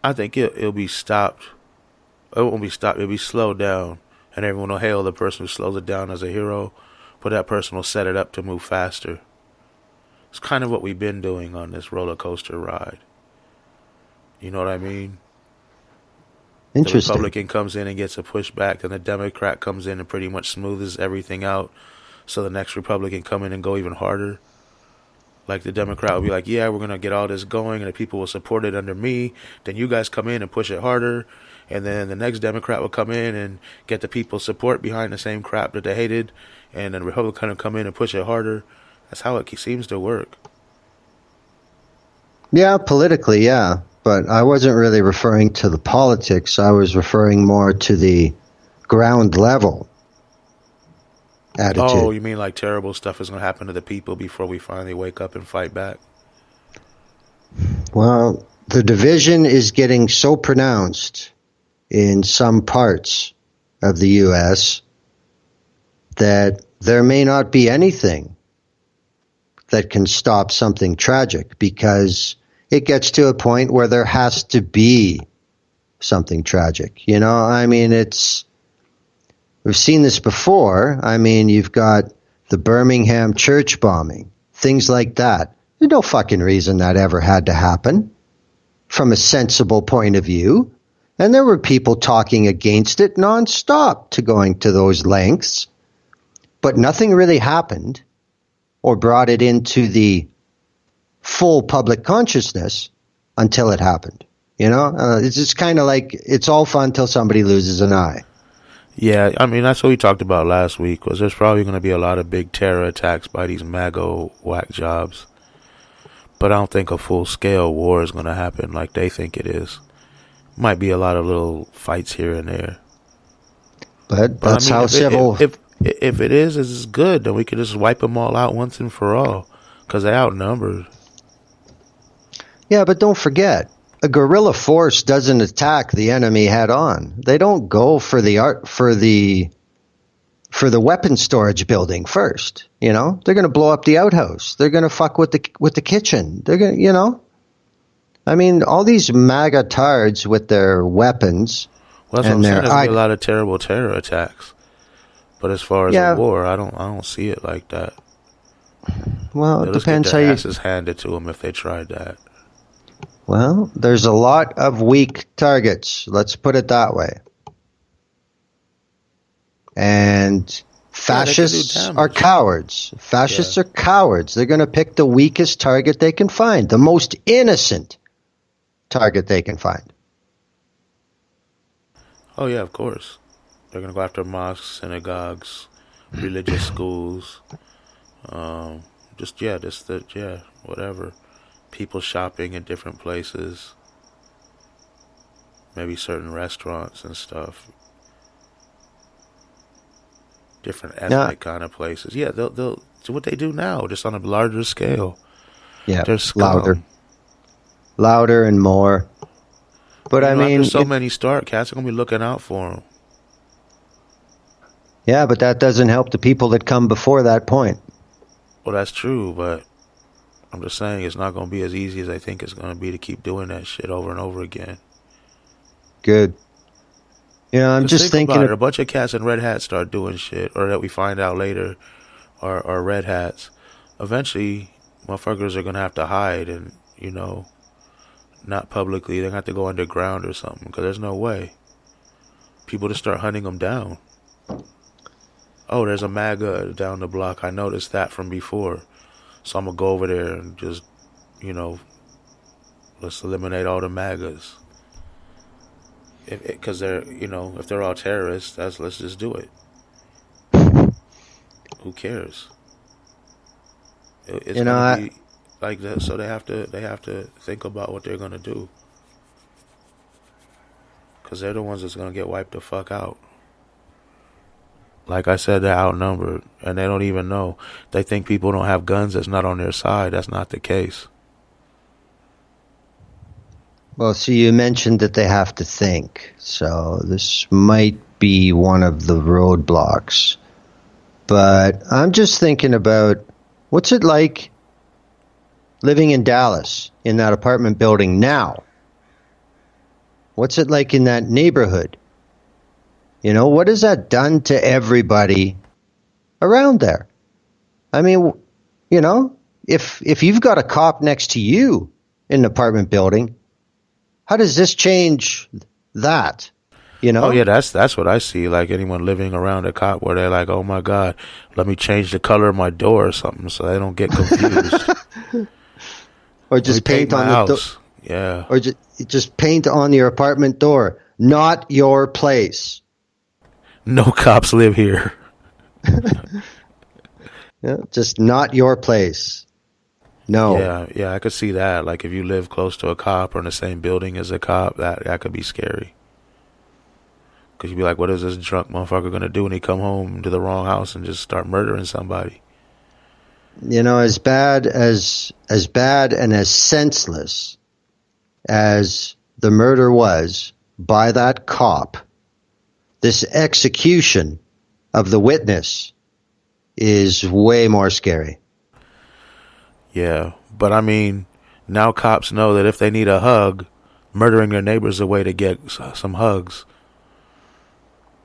I think it'll be stopped. It won't be stopped. It'll be slowed down, and everyone will hail the person who slows it down as a hero, but that person will set it up to move faster. It's kind of what we've been doing on this roller coaster ride. You know what I mean? Interesting. The Republican comes in and gets a pushback, and the Democrat comes in and pretty much smooths everything out. So the next Republican come in and go even harder. Like the Democrat will be like, yeah, we're going to get all this going, and the people will support it under me. Then you guys come in and push it harder. And then the next Democrat will come in and get the people's support behind the same crap that they hated. And then the Republican will come in and push it harder. That's how it seems to work. Yeah, politically, yeah. But I wasn't really referring to the politics. I was referring more to the ground level attitude. Oh, you mean like terrible stuff is going to happen to the people before we finally wake up and fight back? Well, the division is getting so pronounced in some parts of the U.S. that there may not be anything that can stop something tragic, because it gets to a point where there has to be something tragic. I mean, we've seen this before. I mean, you've got the Birmingham church bombing, things like that. There's no fucking reason that ever had to happen from a sensible point of view. And there were people talking against it nonstop to going to those lengths. But nothing really happened or brought it into the full public consciousness until it happened. It's just kind of like it's all fun till somebody loses an eye. Yeah, I mean, that's what we talked about last week, was there's probably going to be a lot of big terror attacks by these MAGA whack jobs. But I don't think a full-scale war is going to happen like they think it is. Might be a lot of little fights here and there. But that's I mean, how civil... If it is, it's good. Then we can just wipe them all out once and for all, because they're outnumbered. Yeah, but don't forget, a guerrilla force doesn't attack the enemy head on. They don't go for the weapon storage building first. You know, they're going to blow up the outhouse. They're going to fuck with the kitchen. They're going, you know. I mean, all these MAGA tards with their weapons. Well, that's what I'm saying. There's gonna be a lot of terrible terror attacks. But as far as a war, I don't see it like that. Well, it depends how their asses handed to them if they tried that. Well, there's a lot of weak targets. Let's put it that way. And fascists are cowards. Fascists are cowards. They're going to pick the weakest target they can find, the most innocent target they can find. Oh, yeah, of course. They're going to go after mosques, synagogues, religious schools. Whatever. People shopping in different places. Maybe certain restaurants and stuff. Different ethnic kind of places. Yeah, they'll do what they do now, just on a larger scale. Yeah, louder and more. But I mean, there's so many start cats are gonna be looking out for them. Yeah, but that doesn't help the people that come before that point. Well, that's true, but I'm just saying it's not going to be as easy as I think it's going to be to keep doing that shit over and over again. Good. Yeah, I'm just thinking. A bunch of cats in red hats start doing shit, or that we find out later are red hats. Eventually, motherfuckers are going to have to hide and, you know, not publicly. They're going to have to go underground or something, because there's no way. People just start hunting them down. Oh, there's a MAGA down the block. I noticed that from before. So I'm going to go over there and just, you know, let's eliminate all the MAGAs. Because they're, you know, if they're all terrorists, let's just do it. Who cares? It's going to be like that. So they have to think about what they're going to do. Because they're the ones that's going to get wiped the fuck out. Like I said, they're outnumbered, and they don't even know. They think people don't have guns that's not on their side. That's not the case. Well, so you mentioned that they have to think. So this might be one of the roadblocks. But I'm just thinking about, what's it like living in Dallas in that apartment building now? What's it like in that neighborhood? You know, what has that done to everybody around there? I mean, you know, if you've got a cop next to you in an apartment building, how does this change that? You know? Oh yeah, that's what I see. Like anyone living around a cop, where they're like, "Oh my God, let me change the color of my door or something," so they don't get confused. Or just paint on the house. Yeah. Or just paint on your apartment door. Not your place. No cops live here. Yeah, just not your place. No. Yeah, I could see that. Like if you live close to a cop or in the same building as a cop, that could be scary. Because you'd be like, what is this drunk motherfucker going to do when he come home to the wrong house and just start murdering somebody? You know, as bad and as senseless as the murder was by that cop, this execution of the witness is way more scary. Yeah, but I mean, now cops know that if they need a hug, murdering their neighbor is a way to get some hugs.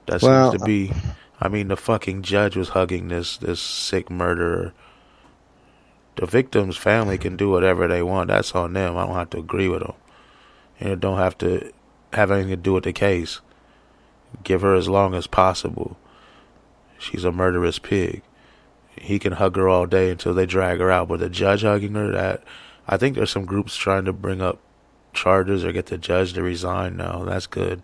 That seems to be, I mean, the fucking judge was hugging this sick murderer. The victim's family can do whatever they want. That's on them. I don't have to agree with them. And it don't have to have anything to do with the case. Give her as long as possible. She's a murderous pig. He can hug her all day until they drag her out. But the judge hugging her, that I think there's some groups trying to bring up charges or get the judge to resign now. That's good.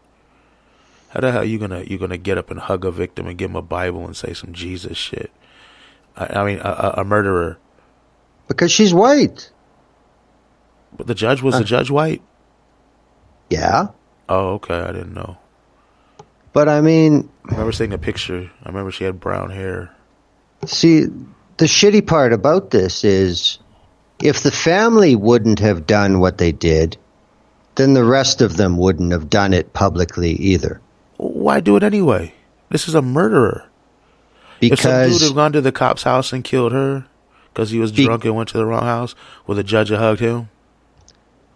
How the hell you gonna get up and hug a victim and give him a Bible and say some Jesus shit? I mean, a murderer. Because she's white. But the judge was white? Yeah. Oh, okay. I didn't know. But I mean, I remember seeing a picture. I remember she had brown hair. see, the shitty part about this is if the family wouldn't have done what they did, then the rest of them wouldn't have done it publicly either. Why do it anyway? This is a murderer. If some dude Because had gone to the cop's house and killed her because he was drunk and went to the wrong house, would the judge have hugged him?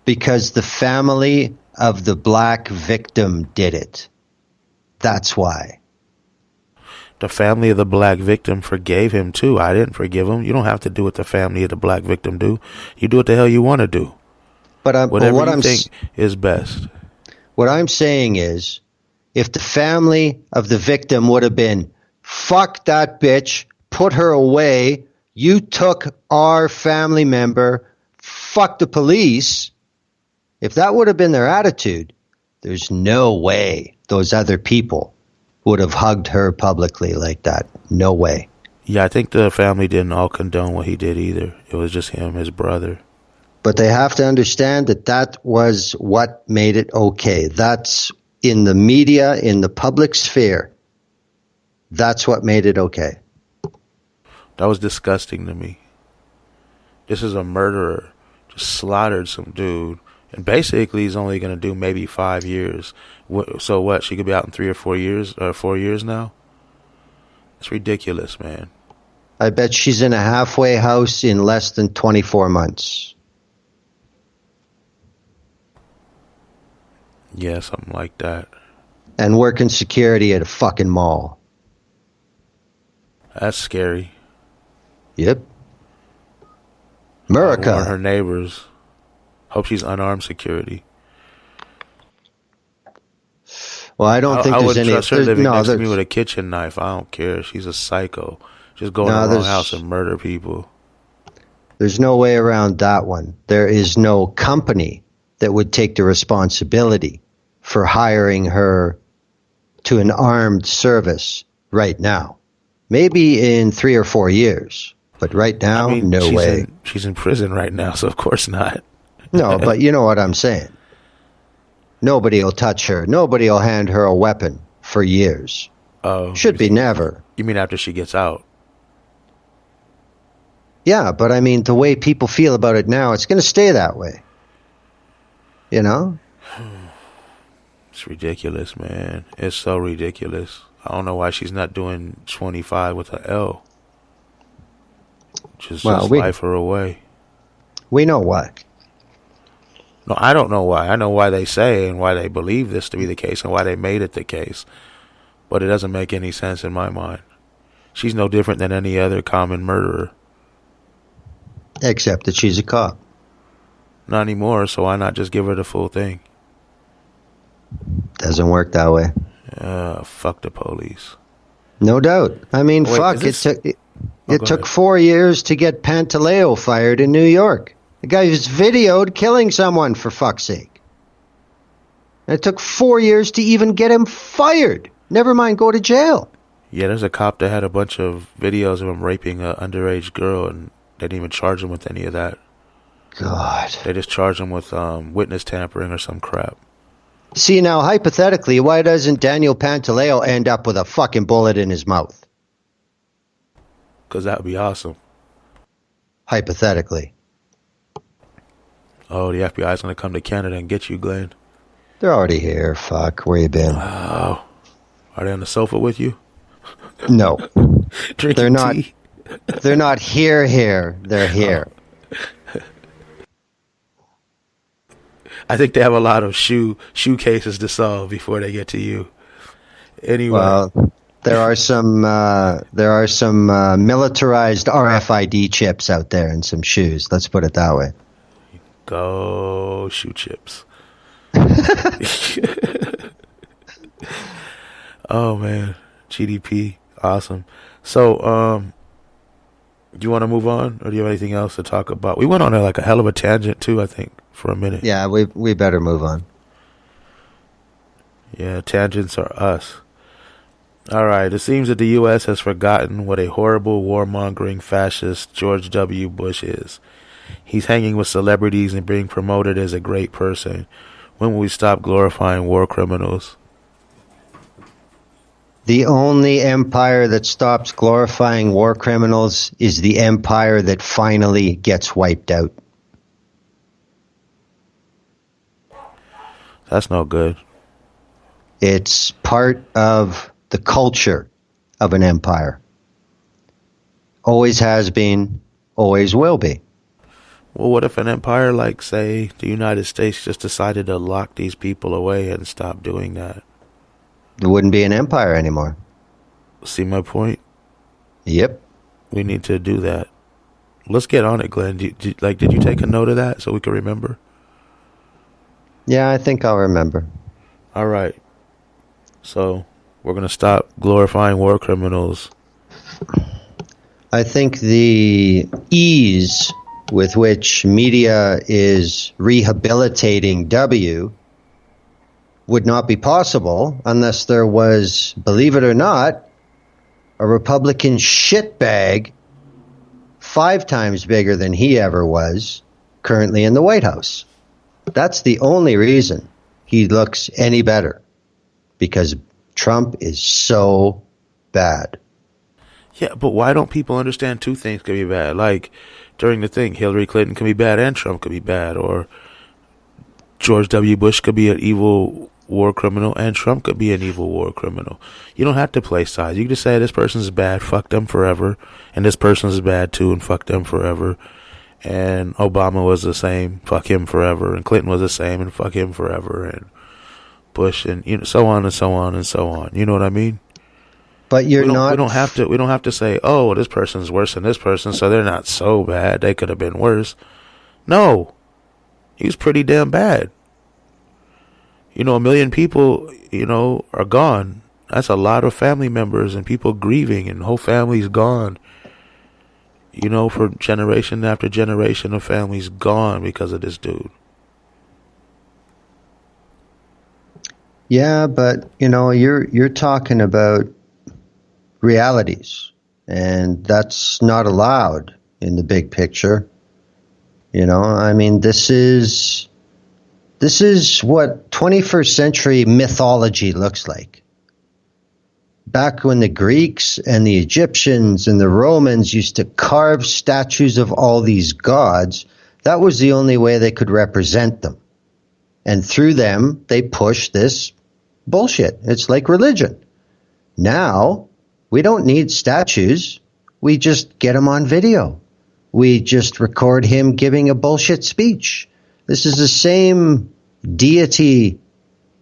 because the family of the black victim did it. That's why. The family of the black victim forgave him too. I didn't forgive him. You don't have to do what the family of the black victim do. You do what the hell you want to do. But Whatever what you I'm think is best. what I'm saying is, if the family of the victim would have been, fuck that bitch, put her away, you took our family member, fuck the police, if that would have been their attitude, there's no way those other people would have hugged her publicly like that. No way. Yeah, I think the family didn't all condone what he did either. It was just him, his brother. But they have to understand that that was what made it okay. That's in the media, in the public sphere. That's what made it okay. That was disgusting to me. This is a murderer. Just slaughtered some dude. And basically he's only going to do maybe 5 years. So what? She could be out in 3 or 4 years, 4 years now? It's ridiculous, man. I bet she's in a halfway house in less than 24 months. Yeah, something like that. And working security at a fucking mall. That's scary. Yep. Warn America. her neighbors. Hope she's unarmed security. Well, I don't think I there's wouldn't any. trust her living next to me there's- with a kitchen knife. I don't care. She's a psycho. Just go in No, the wrong there's- house and murder people. There's no way around that one. There is no company that would take the responsibility for hiring her to an armed service right now. Maybe in 3 or 4 years, but right now, no way. She's in prison right now, so of course not. No, but you know what I'm saying. Nobody will touch her. Nobody will hand her a weapon for years. Oh, Should be never. You mean after she gets out? Yeah, but I mean, the way people feel about it now, it's going to stay that way. You know? It's ridiculous, man. It's so ridiculous. I don't know why she's not doing 25 with an L. Just life her away. We know why. No, I don't know why. I know why they say and why they believe this to be the case and why they made it the case. But it doesn't make any sense in my mind. She's no different than any other common murderer. Except that she's a cop. Not anymore, so why not just give her the full thing? Doesn't work that way. Fuck the police. No doubt. I mean, Wait, fuck. is It go took ahead. 4 years to get Pantaleo fired in New York. The guy was videoed killing someone, for fuck's sake. And it took 4 years to even get him fired. Never mind go to jail. Yeah, there's a cop that had a bunch of videos of him raping an underage girl, and they didn't even charge him with any of that. God. They just charged him with witness tampering or some crap. See, now, hypothetically, why doesn't Daniel Pantaleo end up with a fucking bullet in his mouth? Because that would be awesome. Hypothetically. Oh, the FBI's going to come to Canada and get you, Glenn. They're already here. Fuck, where you been? Oh. Are they on the sofa with you? No. Drinking They're not. tea? They're not here. They're here. I think they have a lot of shoe cases to solve before they get to you. Anyway. Well, there are some militarized RFID chips out there and some shoes. Let's put it that way. Go shoe chips. Oh man, GDP, awesome. So, do you want to move on, or do you have anything else to talk about? We went on a hell of a tangent too, I think, for a minute. Yeah, we better move on. Yeah, tangents are us. All right, it seems that the U.S. has forgotten what a horrible warmongering fascist George W. Bush is. He's hanging with celebrities and being promoted as a great person. When will we stop glorifying war criminals? The only empire that stops glorifying war criminals is the empire that finally gets wiped out. That's no good. It's part of the culture of an empire. Always has been, always will be. Well, what if an empire like, say, the United States just decided to lock these people away and stop doing that? It wouldn't be an empire anymore. See my point? Yep. We need to do that. Let's get on it, Glenn. Did you take a note of that so we can remember? Yeah, I think I'll remember. All right. So we're going to stop glorifying war criminals. I think the ease with which media is rehabilitating W would not be possible unless there was, believe it or not, a Republican shitbag 5 times bigger than he ever was currently in the White House. That's the only reason he looks any better, because Trump is so bad. Yeah, but why don't people understand two things can be bad? Like, during the thing, Hillary Clinton can be bad and Trump could be bad, or George W. Bush could be an evil war criminal and Trump could be an evil war criminal. You don't have to play sides. You can just say this person's bad, fuck them forever, and this person's bad too, and fuck them forever. And Obama was the same, fuck him forever, and Clinton was the same, and fuck him forever, and Bush, and so on and so on and so on. You know what I mean? But we don't have to say, oh, this person's worse than this person, so they're not so bad. They could have been worse. No, he was pretty damn bad. 1 million people, are gone. That's a lot of family members and people grieving, and whole families gone. For generation after generation of families gone because of this dude. Yeah, but you're talking about realities, and that's not allowed in the big picture. I mean, this is what 21st century mythology looks like. Back when the Greeks and the Egyptians and the Romans used to carve statues of all these gods, that was the only way they could represent them. And through them, they pushed this bullshit. It's like religion. Now, we don't need statues. We just get them on video. We just record him giving a bullshit speech. This is the same deity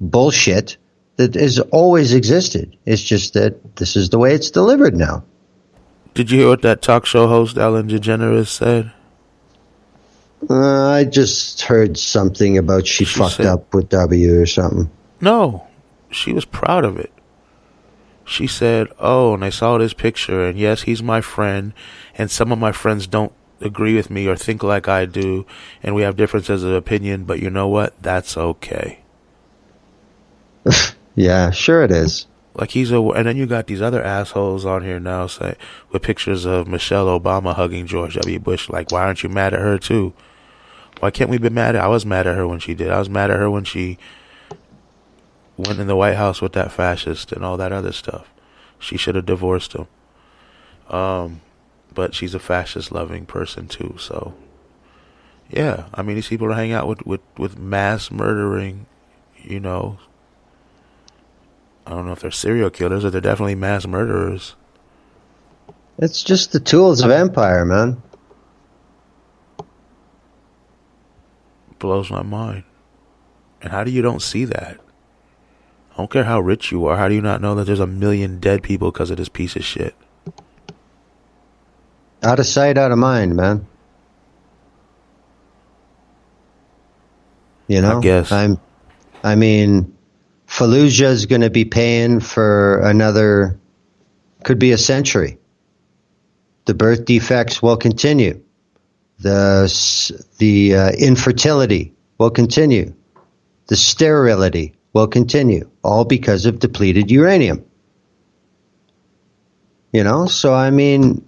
bullshit that has always existed. It's just that this is the way it's delivered now. Did you hear what that talk show host, Ellen DeGeneres, said? I just heard something about she fucked up with W or something. No, she was proud of it. She said, oh, and I saw this picture, and yes, he's my friend, and some of my friends don't agree with me or think like I do, and we have differences of opinion, but you know what? That's okay. Yeah, sure it is. Like and then you got these other assholes on here now with pictures of Michelle Obama hugging George W. Bush. Like, why aren't you mad at her too? Why can't we be mad at her? I was mad at her when she did. I was mad at her when she went in the White House with that fascist and all that other stuff. She should have divorced him. But she's a fascist loving person too, so yeah. I mean, these people are hanging out with mass murdering, I don't know if they're serial killers, or they're definitely mass murderers. It's just the tools of empire, man. Blows my mind. And how do you don't see that? I don't care how rich you are. How do you not know that there's 1 million dead people because of this piece of shit? Out of sight, out of mind, man. I guess. I mean, Fallujah's going to be paying for another, could be a century. The birth defects will continue. The infertility will continue. The sterility will continue, all because of depleted uranium. So I mean,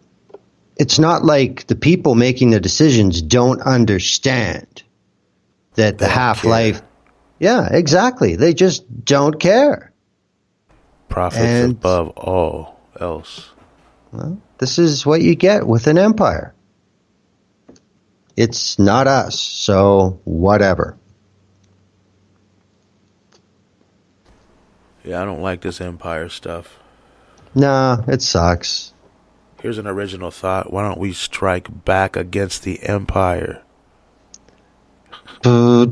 it's not like the people making the decisions don't understand that the half-life. Yeah, exactly. They just don't care. Profits And above all else. well, this is what you get with an empire. It's not us, so whatever. Yeah, I don't like this empire stuff. Nah, it sucks. Here's an original thought. Why don't we strike back against the empire? Oh,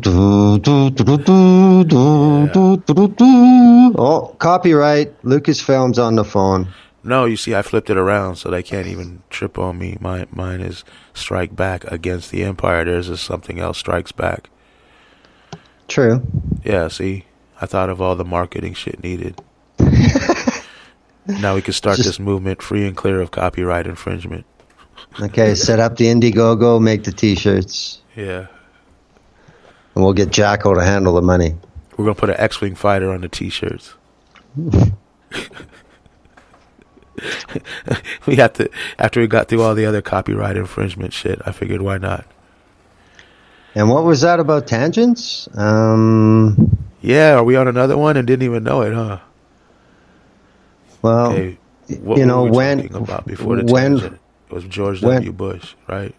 copyright. Lucasfilm's on the phone. No, you see, I flipped it around so they can't even trip on me. Mine is strike back against the empire. Theirs is something else, strikes back. True. Yeah, see, I thought of all the marketing shit needed. Now we can start this movement free and clear of copyright infringement. Okay, set up the Indiegogo, make the t-shirts. Yeah. And we'll get Jacko to handle the money. We're going to put an X-Wing fighter on the t-shirts. We have to, after we got through all the other copyright infringement shit, I figured why not? And what was that about tangents? Yeah, are we on another one and didn't even know it, huh? Well, okay. What you know, were we when talking about before the tangent? It was George W. Bush, right?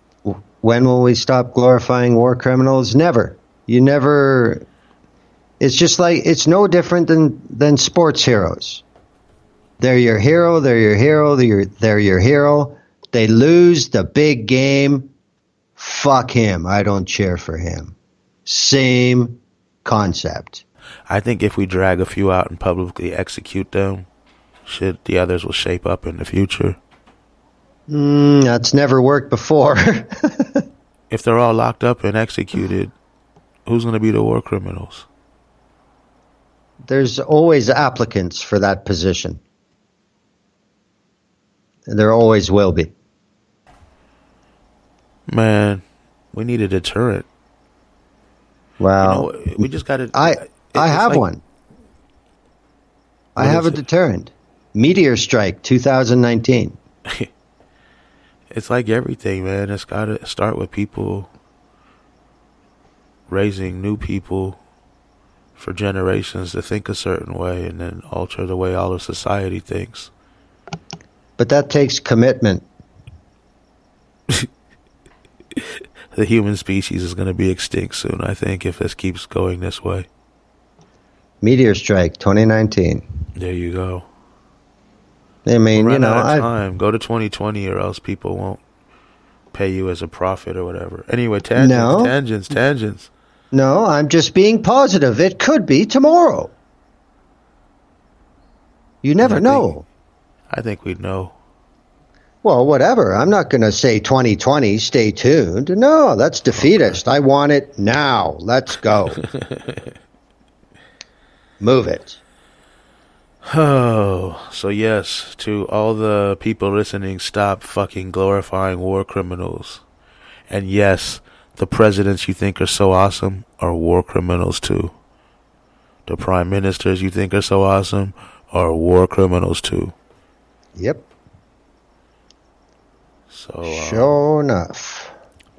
When will we stop glorifying war criminals? Never. You never. It's just like, it's no different than sports heroes. They're your hero. They're your hero. They're your hero. They lose the big game. Fuck him. I don't cheer for him. Same concept. I think if we drag a few out and publicly execute them, shit, the others will shape up in the future. That's never worked before. If they're all locked up and executed, who's going to be the war criminals? There's always applicants for that position. There always will be. Man, we need a deterrent. Well, we just got to. I have one. I have a deterrent. Meteor strike 2019. It's like everything, man. It's got to start with people raising new people for generations to think a certain way and then alter the way all of society thinks. But that takes commitment. The human species is going to be extinct soon, I think, if this keeps going this way. Meteor strike 2019. There you go. I mean, Run you know, out of time. Go to 2020 or else people won't pay you as a prophet or whatever. Anyway, tangents. No, I'm just being positive. It could be tomorrow. You never know. I think we'd know. Well, whatever. I'm not going to say 2020, stay tuned. No, that's defeatist. I want it now. Let's go. Move it. Oh, so yes, to all the people listening, stop fucking glorifying war criminals. And yes, the presidents you think are so awesome are war criminals too. The prime ministers you think are so awesome are war criminals too. Yep. So, sure enough.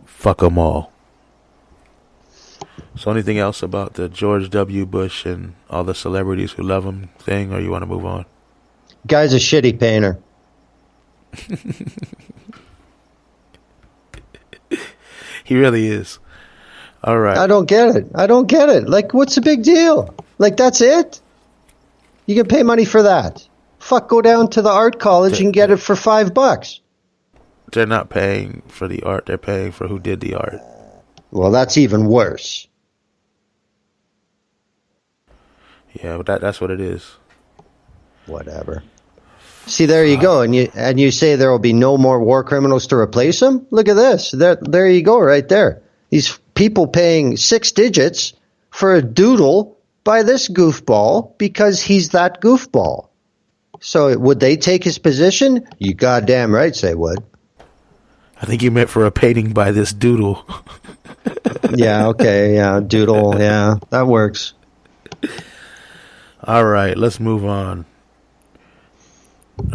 Fuck them all. So anything else about the George W. Bush and all the celebrities who love him thing, or you want to move on? Guy's a shitty painter. He really is. All right. I don't get it. Like, what's the big deal? Like, that's it? You can pay money for that. Fuck, go down to the art college and get it for $5. They're not paying for the art. They're paying for who did the art. Well, that's even worse. Yeah, but that's what it is. Whatever. See, there you go. And you say there will be no more war criminals to replace them? Look at this. There you go right there. These people paying 6 digits for a doodle by this goofball because he's that goofball. So would they take his position? You goddamn right they would. I think you meant for a painting by this doodle. Yeah, okay, yeah, doodle, yeah, that works. All right, let's move on.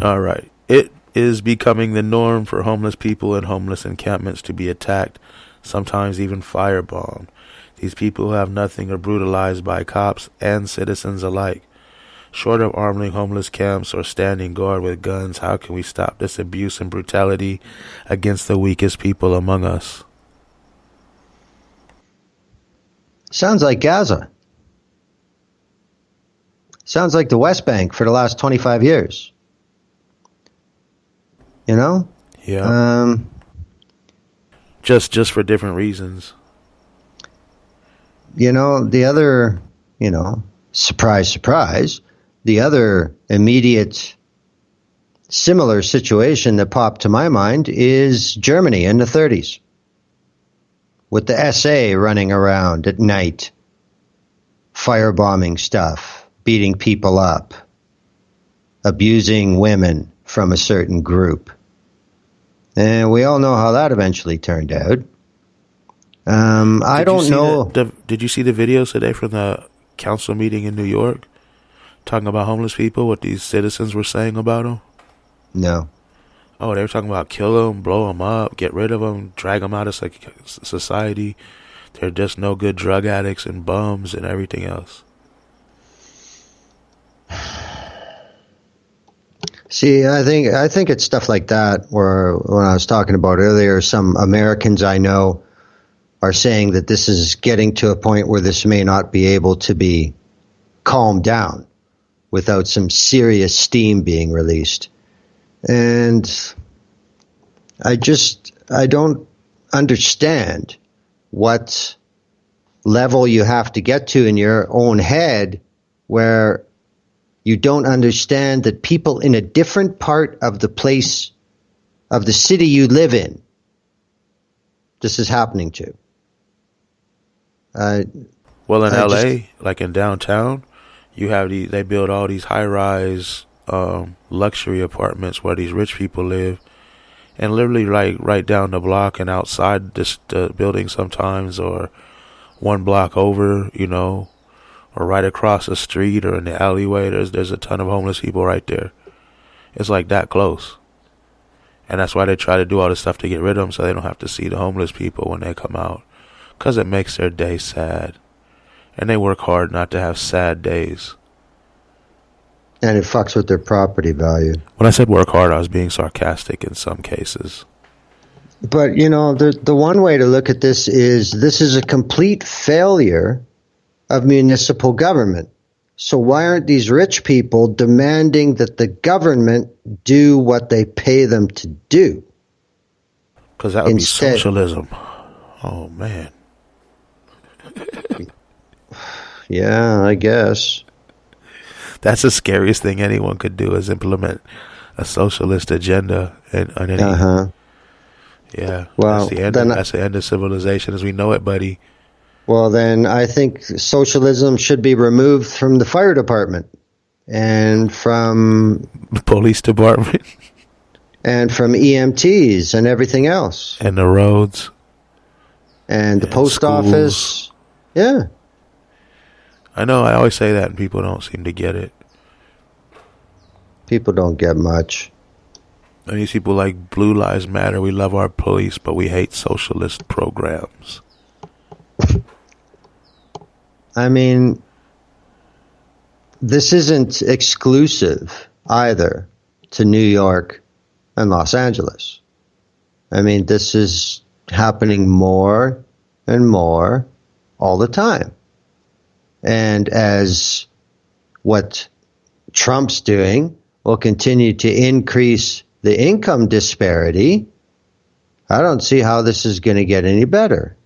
All right. It is becoming the norm for homeless people in homeless encampments to be attacked, sometimes even firebombed. These people who have nothing are brutalized by cops and citizens alike. Short of arming homeless camps or standing guard with guns, how can we stop this abuse and brutality against the weakest people among us? Sounds like Gaza. Sounds like the West Bank for the last 25 years. You know? Yeah. Just for different reasons. You know, the other, surprise, surprise, the other immediate similar situation that popped to my mind is Germany in the 30s. With the SA running around at night, firebombing stuff, beating people up, abusing women from a certain group. And we all know how that eventually turned out. I don't know. Did you see the videos today from the council meeting in New York? Talking about homeless people, what these citizens were saying about them? No. Oh, they were talking about kill them, blow them up, get rid of them, drag them out of society. They're just no good drug addicts and bums and everything else. See, I think it's stuff like that where when I was talking about earlier, some Americans I know are saying that this is getting to a point where this may not be able to be calmed down without some serious steam being released. And I don't understand what level you have to get to in your own head where you don't understand that people in a different part of the place, of the city you live in, this is happening to. Well, in LA, like in downtown, you have they build all these high-rise luxury apartments where these rich people live, and literally like right down the block and outside the building sometimes, or one block over, or right across the street or in the alleyway, there's a ton of homeless people right there. It's like that close. And that's why they try to do all this stuff to get rid of them so they don't have to see the homeless people when they come out. Because it makes their day sad. And they work hard not to have sad days. And it fucks with their property value. When I said work hard, I was being sarcastic in some cases. But, the one way to look at this is a complete failure of municipal government. So why aren't these rich people demanding that the government do what they pay them to do? Because that would be socialism. Oh, man. Yeah, I guess. That's the scariest thing anyone could do is implement a socialist agenda. Yeah. Well, that's the end of civilization as we know it, buddy. Well, then I think socialism should be removed from the fire department and from the police department and from EMTs and everything else. And the roads. And the post office. Yeah. I know, I always say that and people don't seem to get it. People don't get much. And these people like Blue Lives Matter, we love our police, but we hate socialist programs. I mean, this isn't exclusive either to New York and Los Angeles. I mean, this is happening more and more all the time. And as what Trump's doing will continue to increase the income disparity, I don't see how this is going to get any better.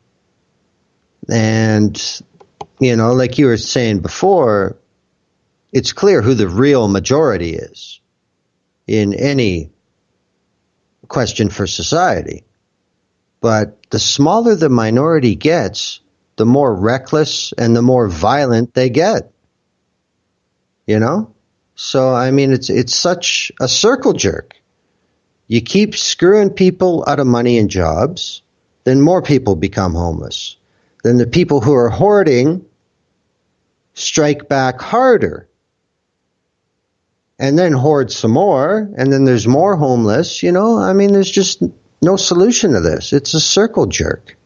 And, like you were saying before, it's clear who the real majority is in any question for society. But the smaller the minority gets, the more reckless and the more violent they get. So, I mean, it's such a circle jerk. You keep screwing people out of money and jobs, then more people become homeless. Then the people who are hoarding strike back harder and then hoard some more, and then there's more homeless. I mean, there's just no solution to this. It's a circle jerk.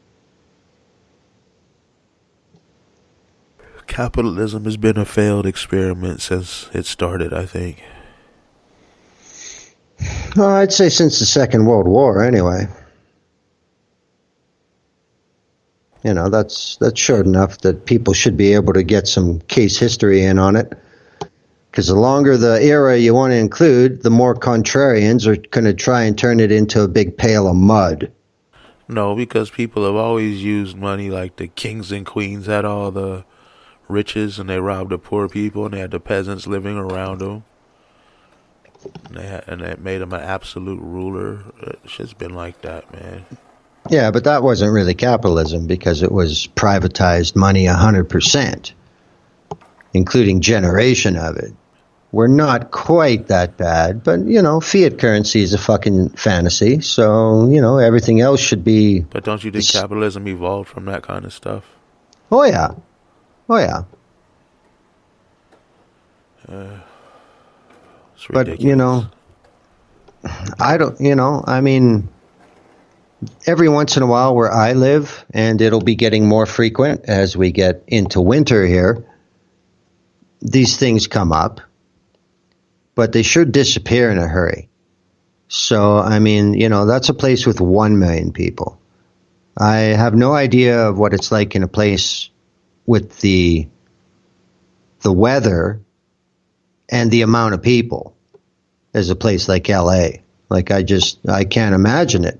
Capitalism has been a failed experiment since it started, I think. Well, I'd say since the Second World War, anyway. You know, that's short enough that people should be able to get some case history in on it. Because the longer the era you want to include, the more contrarians are going to try and turn it into a big pail of mud. No, because people have always used money, like the kings and queens had all the riches and they robbed the poor people and they had the peasants living around them. And they made him an absolute ruler. It's just been like that, man. Yeah, but that wasn't really capitalism because it was privatized money 100%, including generation of it. We're not quite that bad, but, you know, fiat currency is a fucking fantasy, so, you know, everything else should be... But don't you think capitalism evolved from that kind of stuff? Oh, yeah. Oh, yeah. It's ridiculous. But, you know, I mean, every once in a while where I live, and it'll be getting more frequent as we get into winter here, these things come up, but they sure disappear in a hurry. So, I mean, you know, that's a place with 1 million people. I have no idea of what it's like in a place with the weather and the amount of people as a place like LA. Like, I can't imagine it.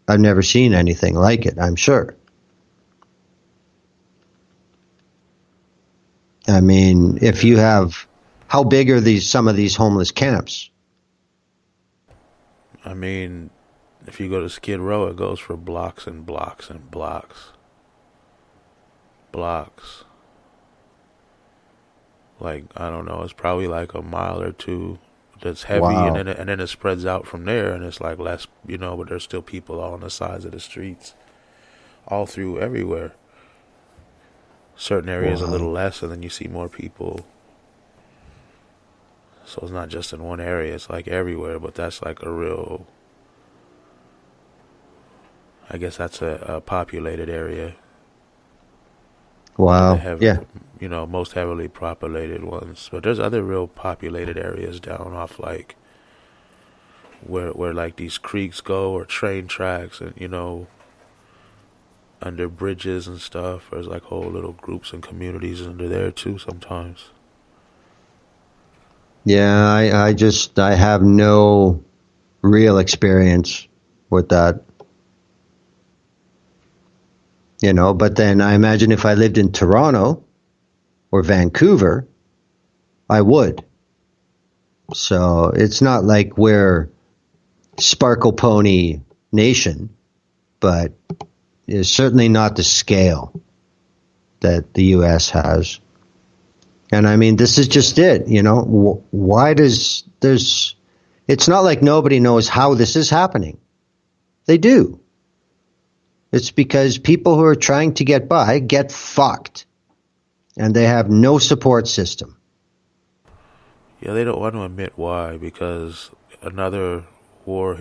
I've never seen anything like it, I'm sure. I mean, if you have, how big are some of these homeless camps? I mean, if you go to Skid Row, it goes for blocks and blocks and blocks. Blocks. Like, I don't know, it's probably like a mile or two that's heavy, Wow. and then it spreads out from there, and it's like less, you know, but there's still people all on the sides of the streets, all through everywhere. Certain areas a little less, and then you see more people. So it's not just in one area, it's like everywhere, but that's like a real, I guess that's a populated area. Wow. Yeah. You know, most heavily populated ones. But there's other real populated areas down off like where like these creeks go, or train tracks, and, you know, under bridges and stuff. There's like whole little groups and communities under there too sometimes. Yeah, I have no real experience with that. You know, but then I imagine if I lived in Toronto or Vancouver, I would. So it's not like we're Sparkle Pony Nation, but it's certainly not the scale that the U.S. has. And I mean, this is just it, you know. Why does there's... It's not like nobody knows how this is happening. They do. It's because people who are trying to get by get fucked. And they have no support system. Yeah, they don't want to admit why, because another war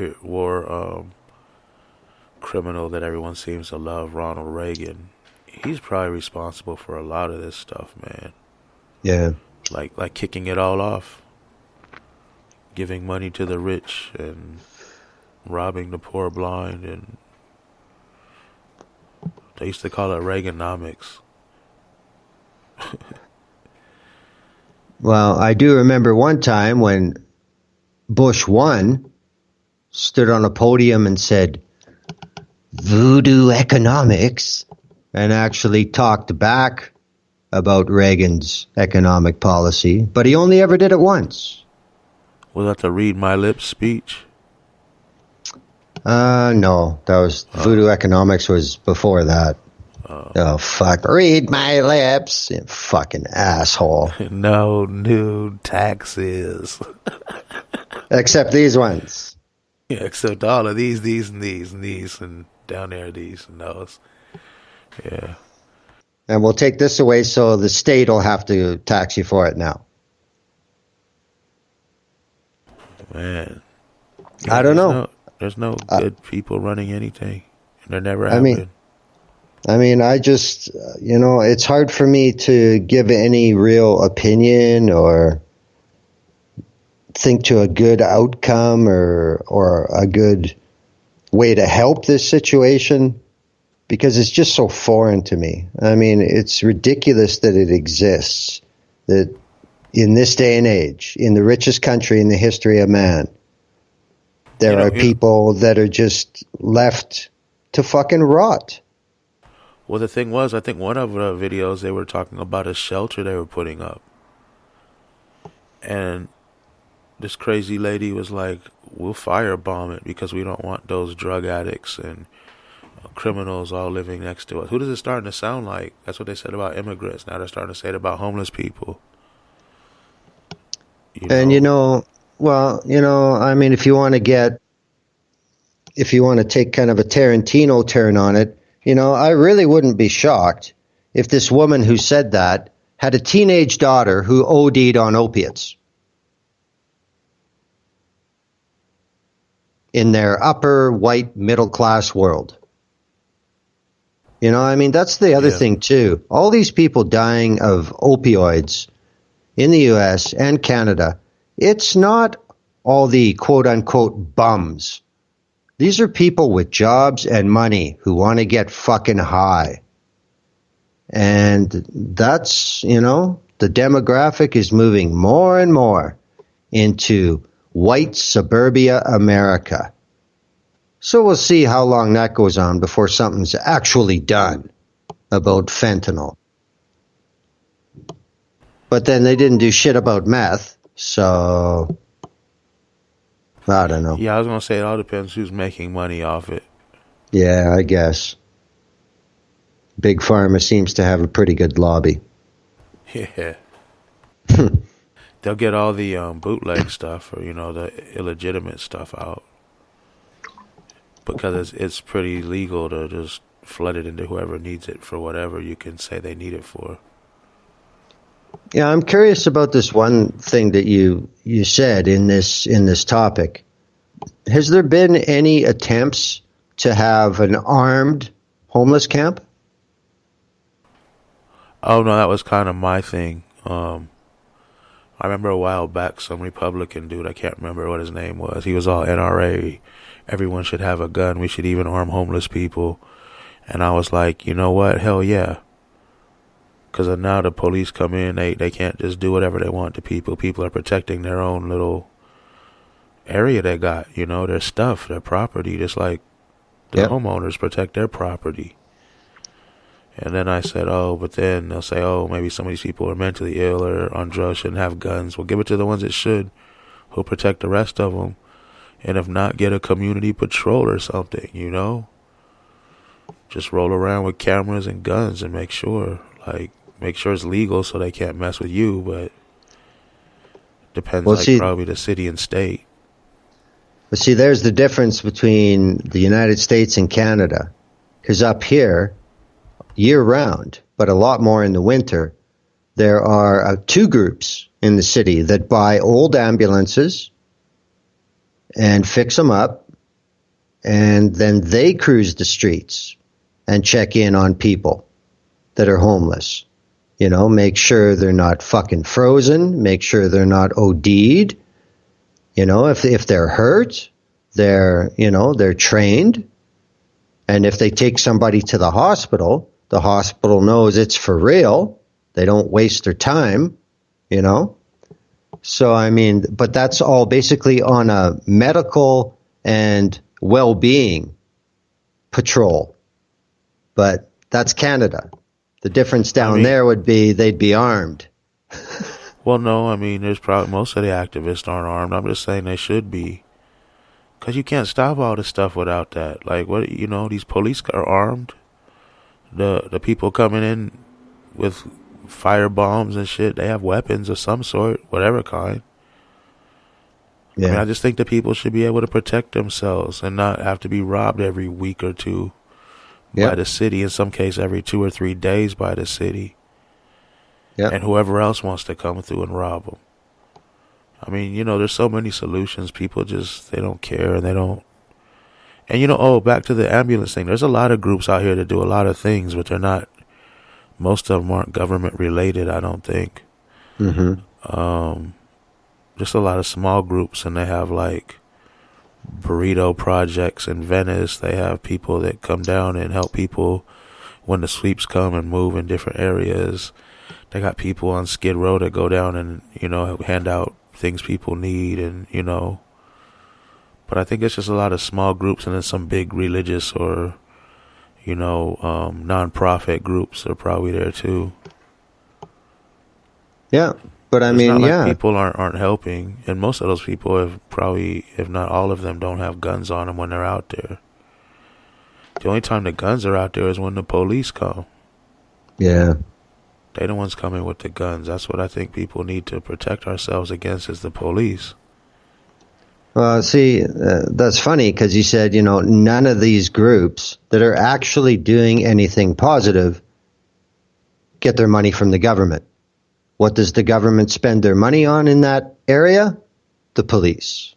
criminal that everyone seems to love, Ronald Reagan, he's probably responsible for a lot of this stuff, man. Yeah. Like kicking it all off, giving money to the rich and robbing the poor blind, and they used to call it Reaganomics. Well, I do remember one time when Bush 1 stood on a podium and said, voodoo economics, and actually talked back about Reagan's economic policy, but he only ever did it once. Was that the Read My Lips speech? No, that was voodoo economics was before that. Oh, fuck. Read my lips, you fucking asshole. No new taxes. Except these ones. Yeah, except all of these, and these, and down there, these and those. Yeah. And we'll take this away so the state will have to tax you for it now. Man. I don't know. There's no good people running anything. And there never have been. I mean, I just, it's hard for me to give any real opinion or think to a good outcome or a good way to help this situation because it's just so foreign to me. I mean, it's ridiculous that it exists, that in this day and age, in the richest country in the history of man, there are people that are just left to fucking rot. Well, the thing was, I think one of the videos they were talking about a shelter they were putting up. And this crazy lady was like, we'll firebomb it because we don't want those drug addicts and criminals all living next to us. Who does it starting to sound like? That's what they said about immigrants. Now they're starting to say it about homeless people. I mean, if you want to take kind of a Tarantino turn on it, I really wouldn't be shocked if this woman who said that had a teenage daughter who OD'd on opiates in their upper white middle class world. That's the other thing too. All these people dying of opioids in the US and Canada, it's not all the quote unquote bums. These are people with jobs and money who want to get fucking high. And that's, the demographic is moving more and more into white suburbia America. So we'll see how long that goes on before something's actually done about fentanyl. But then they didn't do shit about meth, so I don't know. Yeah, I was going to say it all depends who's making money off it. Yeah, I guess. Big Pharma seems to have a pretty good lobby. Yeah. They'll get all the bootleg stuff or, the illegitimate stuff out. Because it's pretty legal to just flood it into whoever needs it for whatever you can say they need it for. Yeah, I'm curious about this one thing that you said in this topic. Has there been any attempts to have an armed homeless camp? Oh no, that was kind of my thing. I remember a while back some Republican dude, I can't remember what his name was. He was all NRA. Everyone should have a gun. We should even arm homeless people. And I was like, you know what? Hell yeah. Because now the police come in, they can't just do whatever they want to people. People are protecting their own little area they got, their stuff, their property, just like the homeowners protect their property. And then I said, but then they'll say, maybe some of these people are mentally ill or on drugs, shouldn't have guns. Well, give it to the ones that should, who'll protect the rest of them. And if not, get a community patrol or something, Just roll around with cameras and guns and make sure it's legal so they can't mess with you, but depends probably the city and state. But see, there's the difference between the United States and Canada. Because up here, year round, but a lot more in the winter, there are two groups in the city that buy old ambulances and fix them up, and then they cruise the streets and check in on people that are homeless. Make sure they're not fucking frozen, make sure they're not OD'd. If they're hurt, they're trained. And if they take somebody to the hospital knows it's for real. They don't waste their time, So, but that's all basically on a medical and well-being patrol. But that's Canada. The difference down there would be they'd be armed. Well, no, there's probably most of the activists aren't armed. I'm just saying they should be. Because you can't stop all this stuff without that. Like, what, these police are armed. The people coming in with fire bombs and shit, they have weapons of some sort, whatever kind. Yeah. I just think that people should be able to protect themselves and not have to be robbed every week or two by the city. In some case, every 2 or 3 days by the city. And whoever else wants to come through and rob them. There's so many solutions. People just, they don't care and they don't And back to the ambulance thing. There's a lot of groups out here that do a lot of things, but they're not. Most of them aren't government related, I don't think. Just a lot of small groups, and they have like burrito projects in Venice. They have people that come down and help people when the sweeps come and move in different areas. They got people on Skid Row that go down and, hand out things people need, and, but I think it's just a lot of small groups, and then some big religious or, non-profit groups are probably there too. Yeah. But I it's mean, not like yeah. people aren't helping, and most of those people have probably, if not all of them, don't have guns on them when they're out there. The only time the guns are out there is when the police come. Yeah. They the ones coming with the guns. That's what I think people need to protect ourselves against, is the police. Well, see, that's funny because you said, none of these groups that are actually doing anything positive get their money from the government. What does the government spend their money on in that area? The police.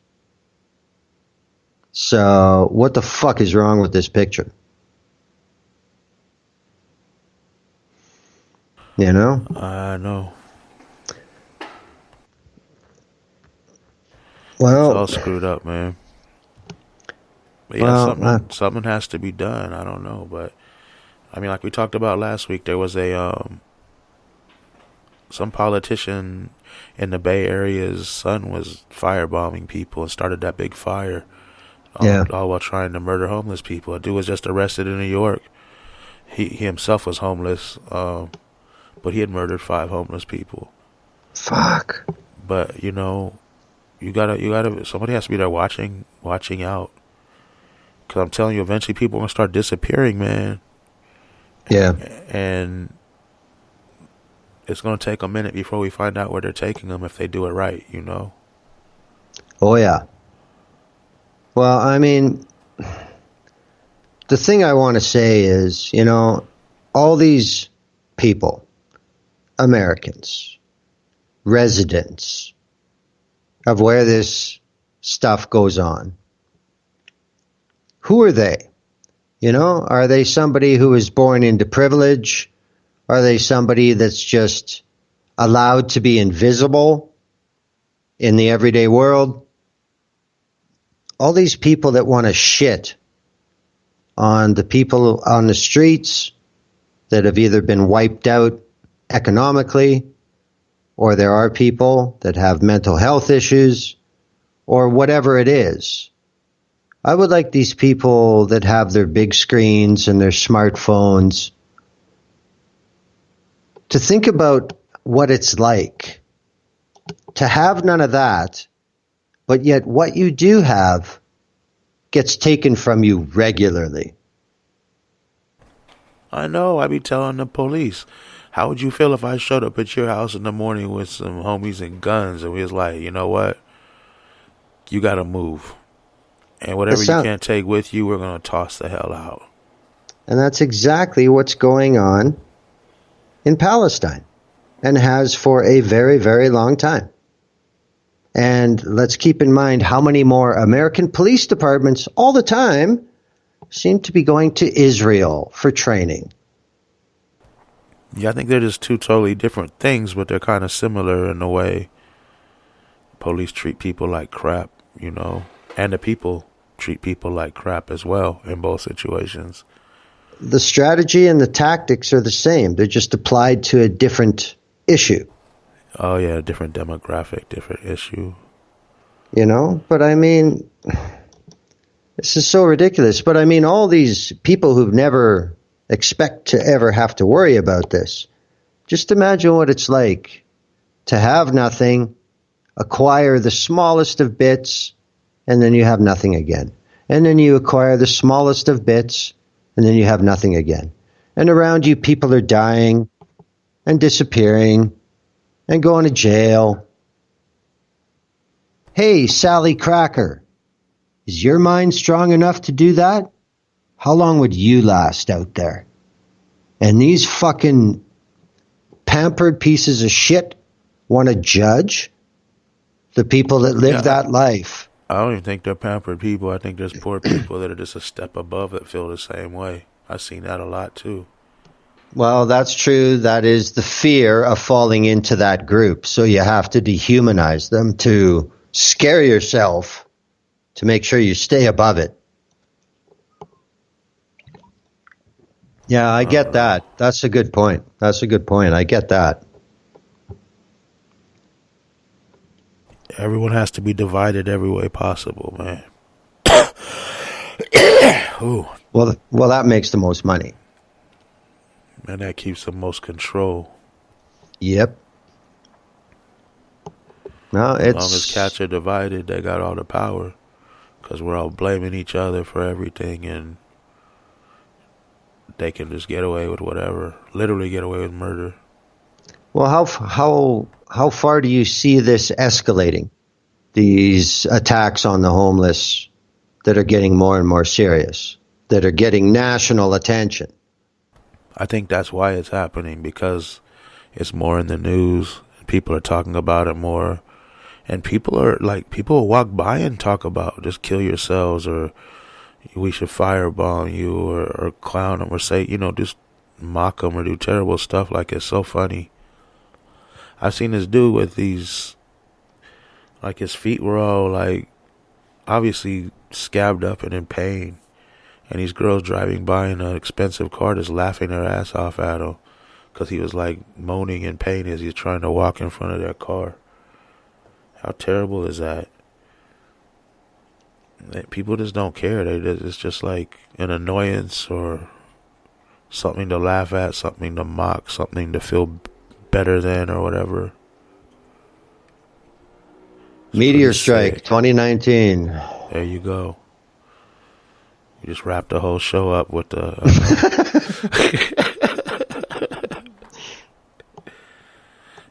So what the fuck is wrong with this picture? I know. Well, it's all screwed up, man. But yeah, something has to be done. I don't know, but I mean, like we talked about last week, there was some politician in the Bay Area's son was firebombing people and started that big fire. All while trying to murder homeless people. A dude was just arrested in New York. He himself was homeless, but he had murdered 5 homeless people. Fuck. But you gotta. Somebody has to be there watching out. Because I'm telling you, eventually people are gonna start disappearing, man. Yeah. And it's gonna take a minute before we find out where they're taking them if they do it right. Oh yeah. Well, I mean, the thing I want to say is, all these people, Americans, residents of where this stuff goes on, who are they? Are they somebody who was born into privilege? Are they somebody that's just allowed to be invisible in the everyday world? All these people that want to shit on the people on the streets that have either been wiped out economically, or there are people that have mental health issues, or whatever it is. I would like these people that have their big screens and their smartphones to think about what it's like to have none of that, but yet what you do have gets taken from you regularly. I know. I be telling the police, how would you feel if I showed up at your house in the morning with some homies and guns, and we was like, you know what? You got to move. And whatever you can't take with you, we're going to toss the hell out. And that's exactly what's going on in Palestine, and has for a very, very long time. And let's keep in mind how many more American police departments all the time seem to be going to Israel for training. Yeah, I think they're just two totally different things, but they're kind of similar in the way police treat people like crap, and the people treat people like crap as well in both situations. The strategy and the tactics are the same. They're just applied to a different issue. Oh, yeah, different demographic, different issue. But I mean, this is so ridiculous. But I mean, all these people who've never expect to ever have to worry about this, just imagine what it's like to have nothing, acquire the smallest of bits, and then you have nothing again. And then you acquire the smallest of bits, and then you have nothing again. And around you, people are dying and disappearing and going to jail. Hey, Sally Cracker, is your mind strong enough to do that? How long would you last out there? And these fucking pampered pieces of shit want to judge the people that live that life I don't even think they're pampered people. I think there's poor people that are just a step above that feel the same way. I've seen that a lot too. Well, that's true. That is the fear of falling into that group. So you have to dehumanize them to scare yourself to make sure you stay above it. Yeah, I get that. That's a good point. I get that. Everyone has to be divided every way possible, man. Ooh. Well, that makes the most money. And that keeps the most control. Yep. No, As long as cats are divided, they got all the power. Because we're all blaming each other for everything, and they can just get away with whatever. Literally get away with murder. Well, how far do you see this escalating? These attacks on the homeless that are getting more and more serious, that are getting national attention. I think that's why it's happening, because it's more in the news. People are talking about it more. And people will walk by and talk about just kill yourselves, or we should firebomb you, or clown them, or say, just mock them, or do terrible stuff. Like, it's so funny. I've seen this dude with these, like, his feet were all, like, obviously scabbed up and in pain. And these girls driving by in an expensive car just laughing their ass off at him because he was, like, moaning in pain as he's trying to walk in front of their car. How terrible is that? People just don't care. It's just like an annoyance or something to laugh at, something to mock, something to feel better than, or whatever. Meteor Strike 2019. There you go. You just wrapped the whole show up with the...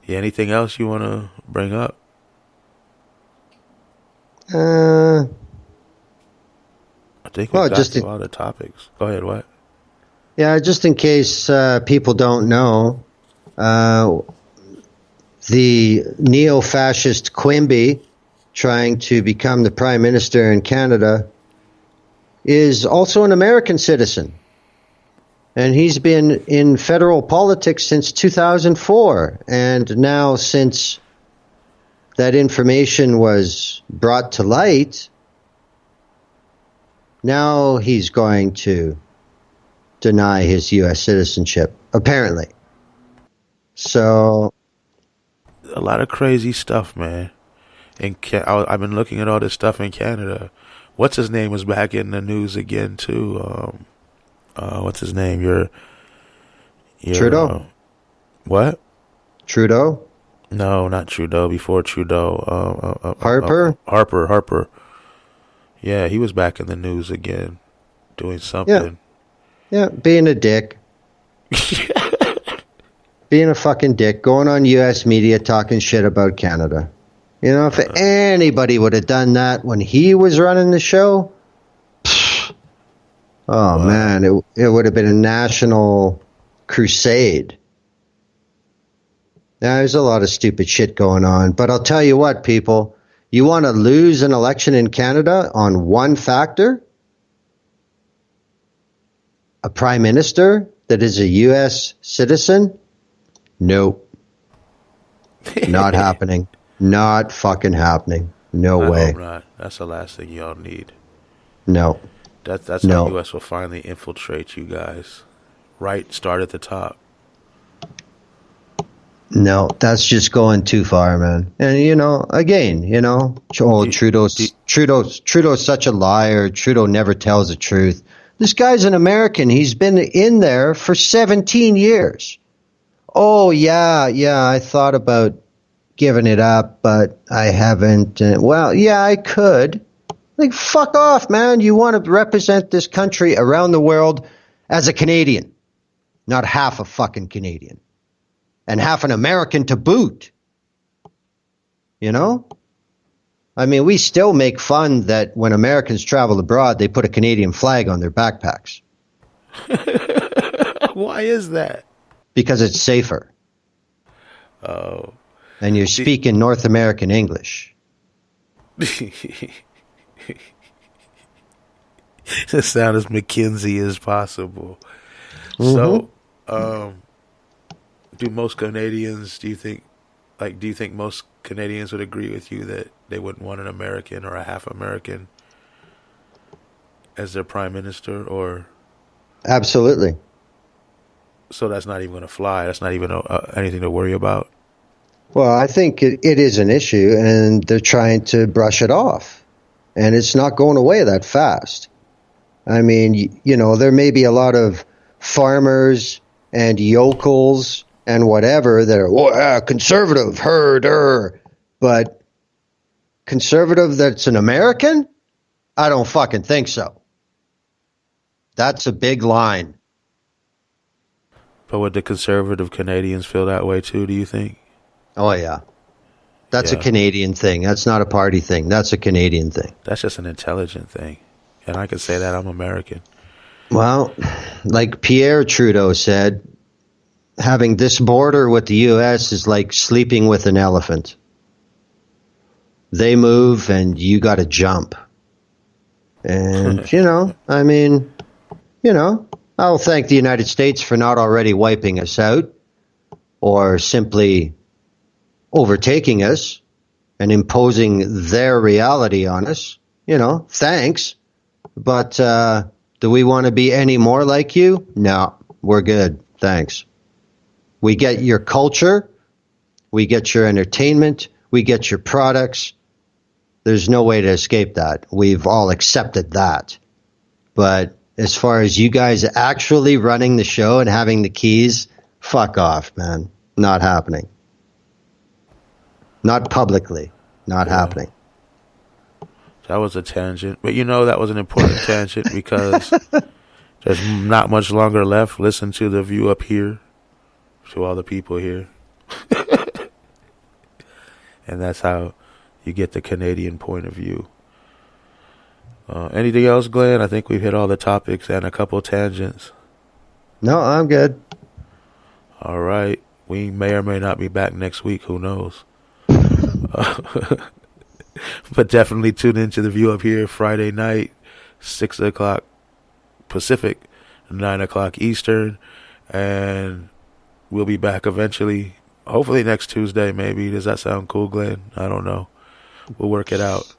Yeah, anything else you want to bring up? I think we got to a lot of topics. Go ahead, what? Yeah, just in case people don't know, the neo-fascist Quimby trying to become the Prime Minister in Canada is also an American citizen. And he's been in federal politics since 2004. And now, since that information was brought to light, now he's going to deny his U.S. citizenship, apparently. So, a lot of crazy stuff, man. I've been looking at all this stuff in Canada. What's his name was back in the news again too. What's his name? Your Trudeau. What? Trudeau? No, not Trudeau. Before Trudeau. Harper? Harper. Yeah, he was back in the news again, doing something. Yeah, being a dick. Being a fucking dick, going on U.S. media talking shit about Canada. If anybody would have done that when he was running the show, man, it would have been a national crusade. Now, there's a lot of stupid shit going on, but I'll tell you what, people, you want to lose an election in Canada on one factor? A prime minister that is a U.S. citizen? Nope. Not happening. Not fucking happening. No way. Hope not. That's the last thing y'all need. No. That's how U.S. will finally infiltrate you guys. Right, start at the top. No, that's just going too far, man. And Trudeau's such a liar. Trudeau never tells the truth. This guy's an American. He's been in there for 17 years. Oh, yeah, I thought about giving it up, but I haven't. Well, yeah, I could. Like, fuck off, man. You want to represent this country around the world as a Canadian, not half a fucking Canadian, and half an American to boot. I mean, we still make fun that when Americans travel abroad, they put a Canadian flag on their backpacks. Why is that? Because it's safer. Oh. And you're speaking North American English. To sound as McKinsey as possible. Mm-hmm. So, do most Canadians, do you think most Canadians would agree with you that they wouldn't want an American or a half American as their prime minister? Or Absolutely. so that's not even going to fly? That's not even anything to worry about? Well, I think it is an issue, and they're trying to brush it off. And it's not going away that fast. I mean, there may be a lot of farmers and yokels and whatever that are conservative, herder. But conservative that's an American? I don't fucking think so. That's a big line. But would the conservative Canadians feel that way too, do you think? Oh, yeah. That's a Yeah. Canadian thing. That's not a party thing. That's a Canadian thing. That's just an intelligent thing. And I could say that I'm American. Well, like Pierre Trudeau said, having this border with the U.S. is like sleeping with an elephant. They move and you got to jump. And, I'll thank the United States for not already wiping us out or simply overtaking us and imposing their reality on us. Thanks. But do we want to be any more like you? No, we're good. Thanks. We get your culture. We get your entertainment. We get your products. There's no way to escape that. We've all accepted that. But as far as you guys actually running the show and having the keys, fuck off, man. Not happening. Not publicly. Not happening. That was a tangent. But that was an important tangent because there's not much longer left. Listen to the view up here, to all the people here. And that's how you get the Canadian point of view. Anything else, Glenn? I think we've hit all the topics and a couple tangents. No, I'm good. All right. We may or may not be back next week. Who knows? But definitely tune into the view up here Friday night, 6 o'clock Pacific, 9 o'clock Eastern. And we'll be back eventually. Hopefully next Tuesday, maybe. Does that sound cool, Glenn? I don't know. We'll work it out.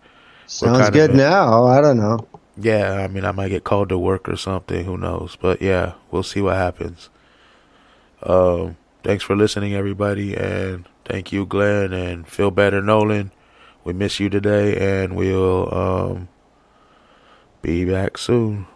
Sounds good now. I don't know. Yeah, I mean, I might get called to work or something. Who knows? But yeah, we'll see what happens. Thanks for listening, everybody. And thank you, Glenn. And feel better, Nolan. We miss you today. And we'll be back soon.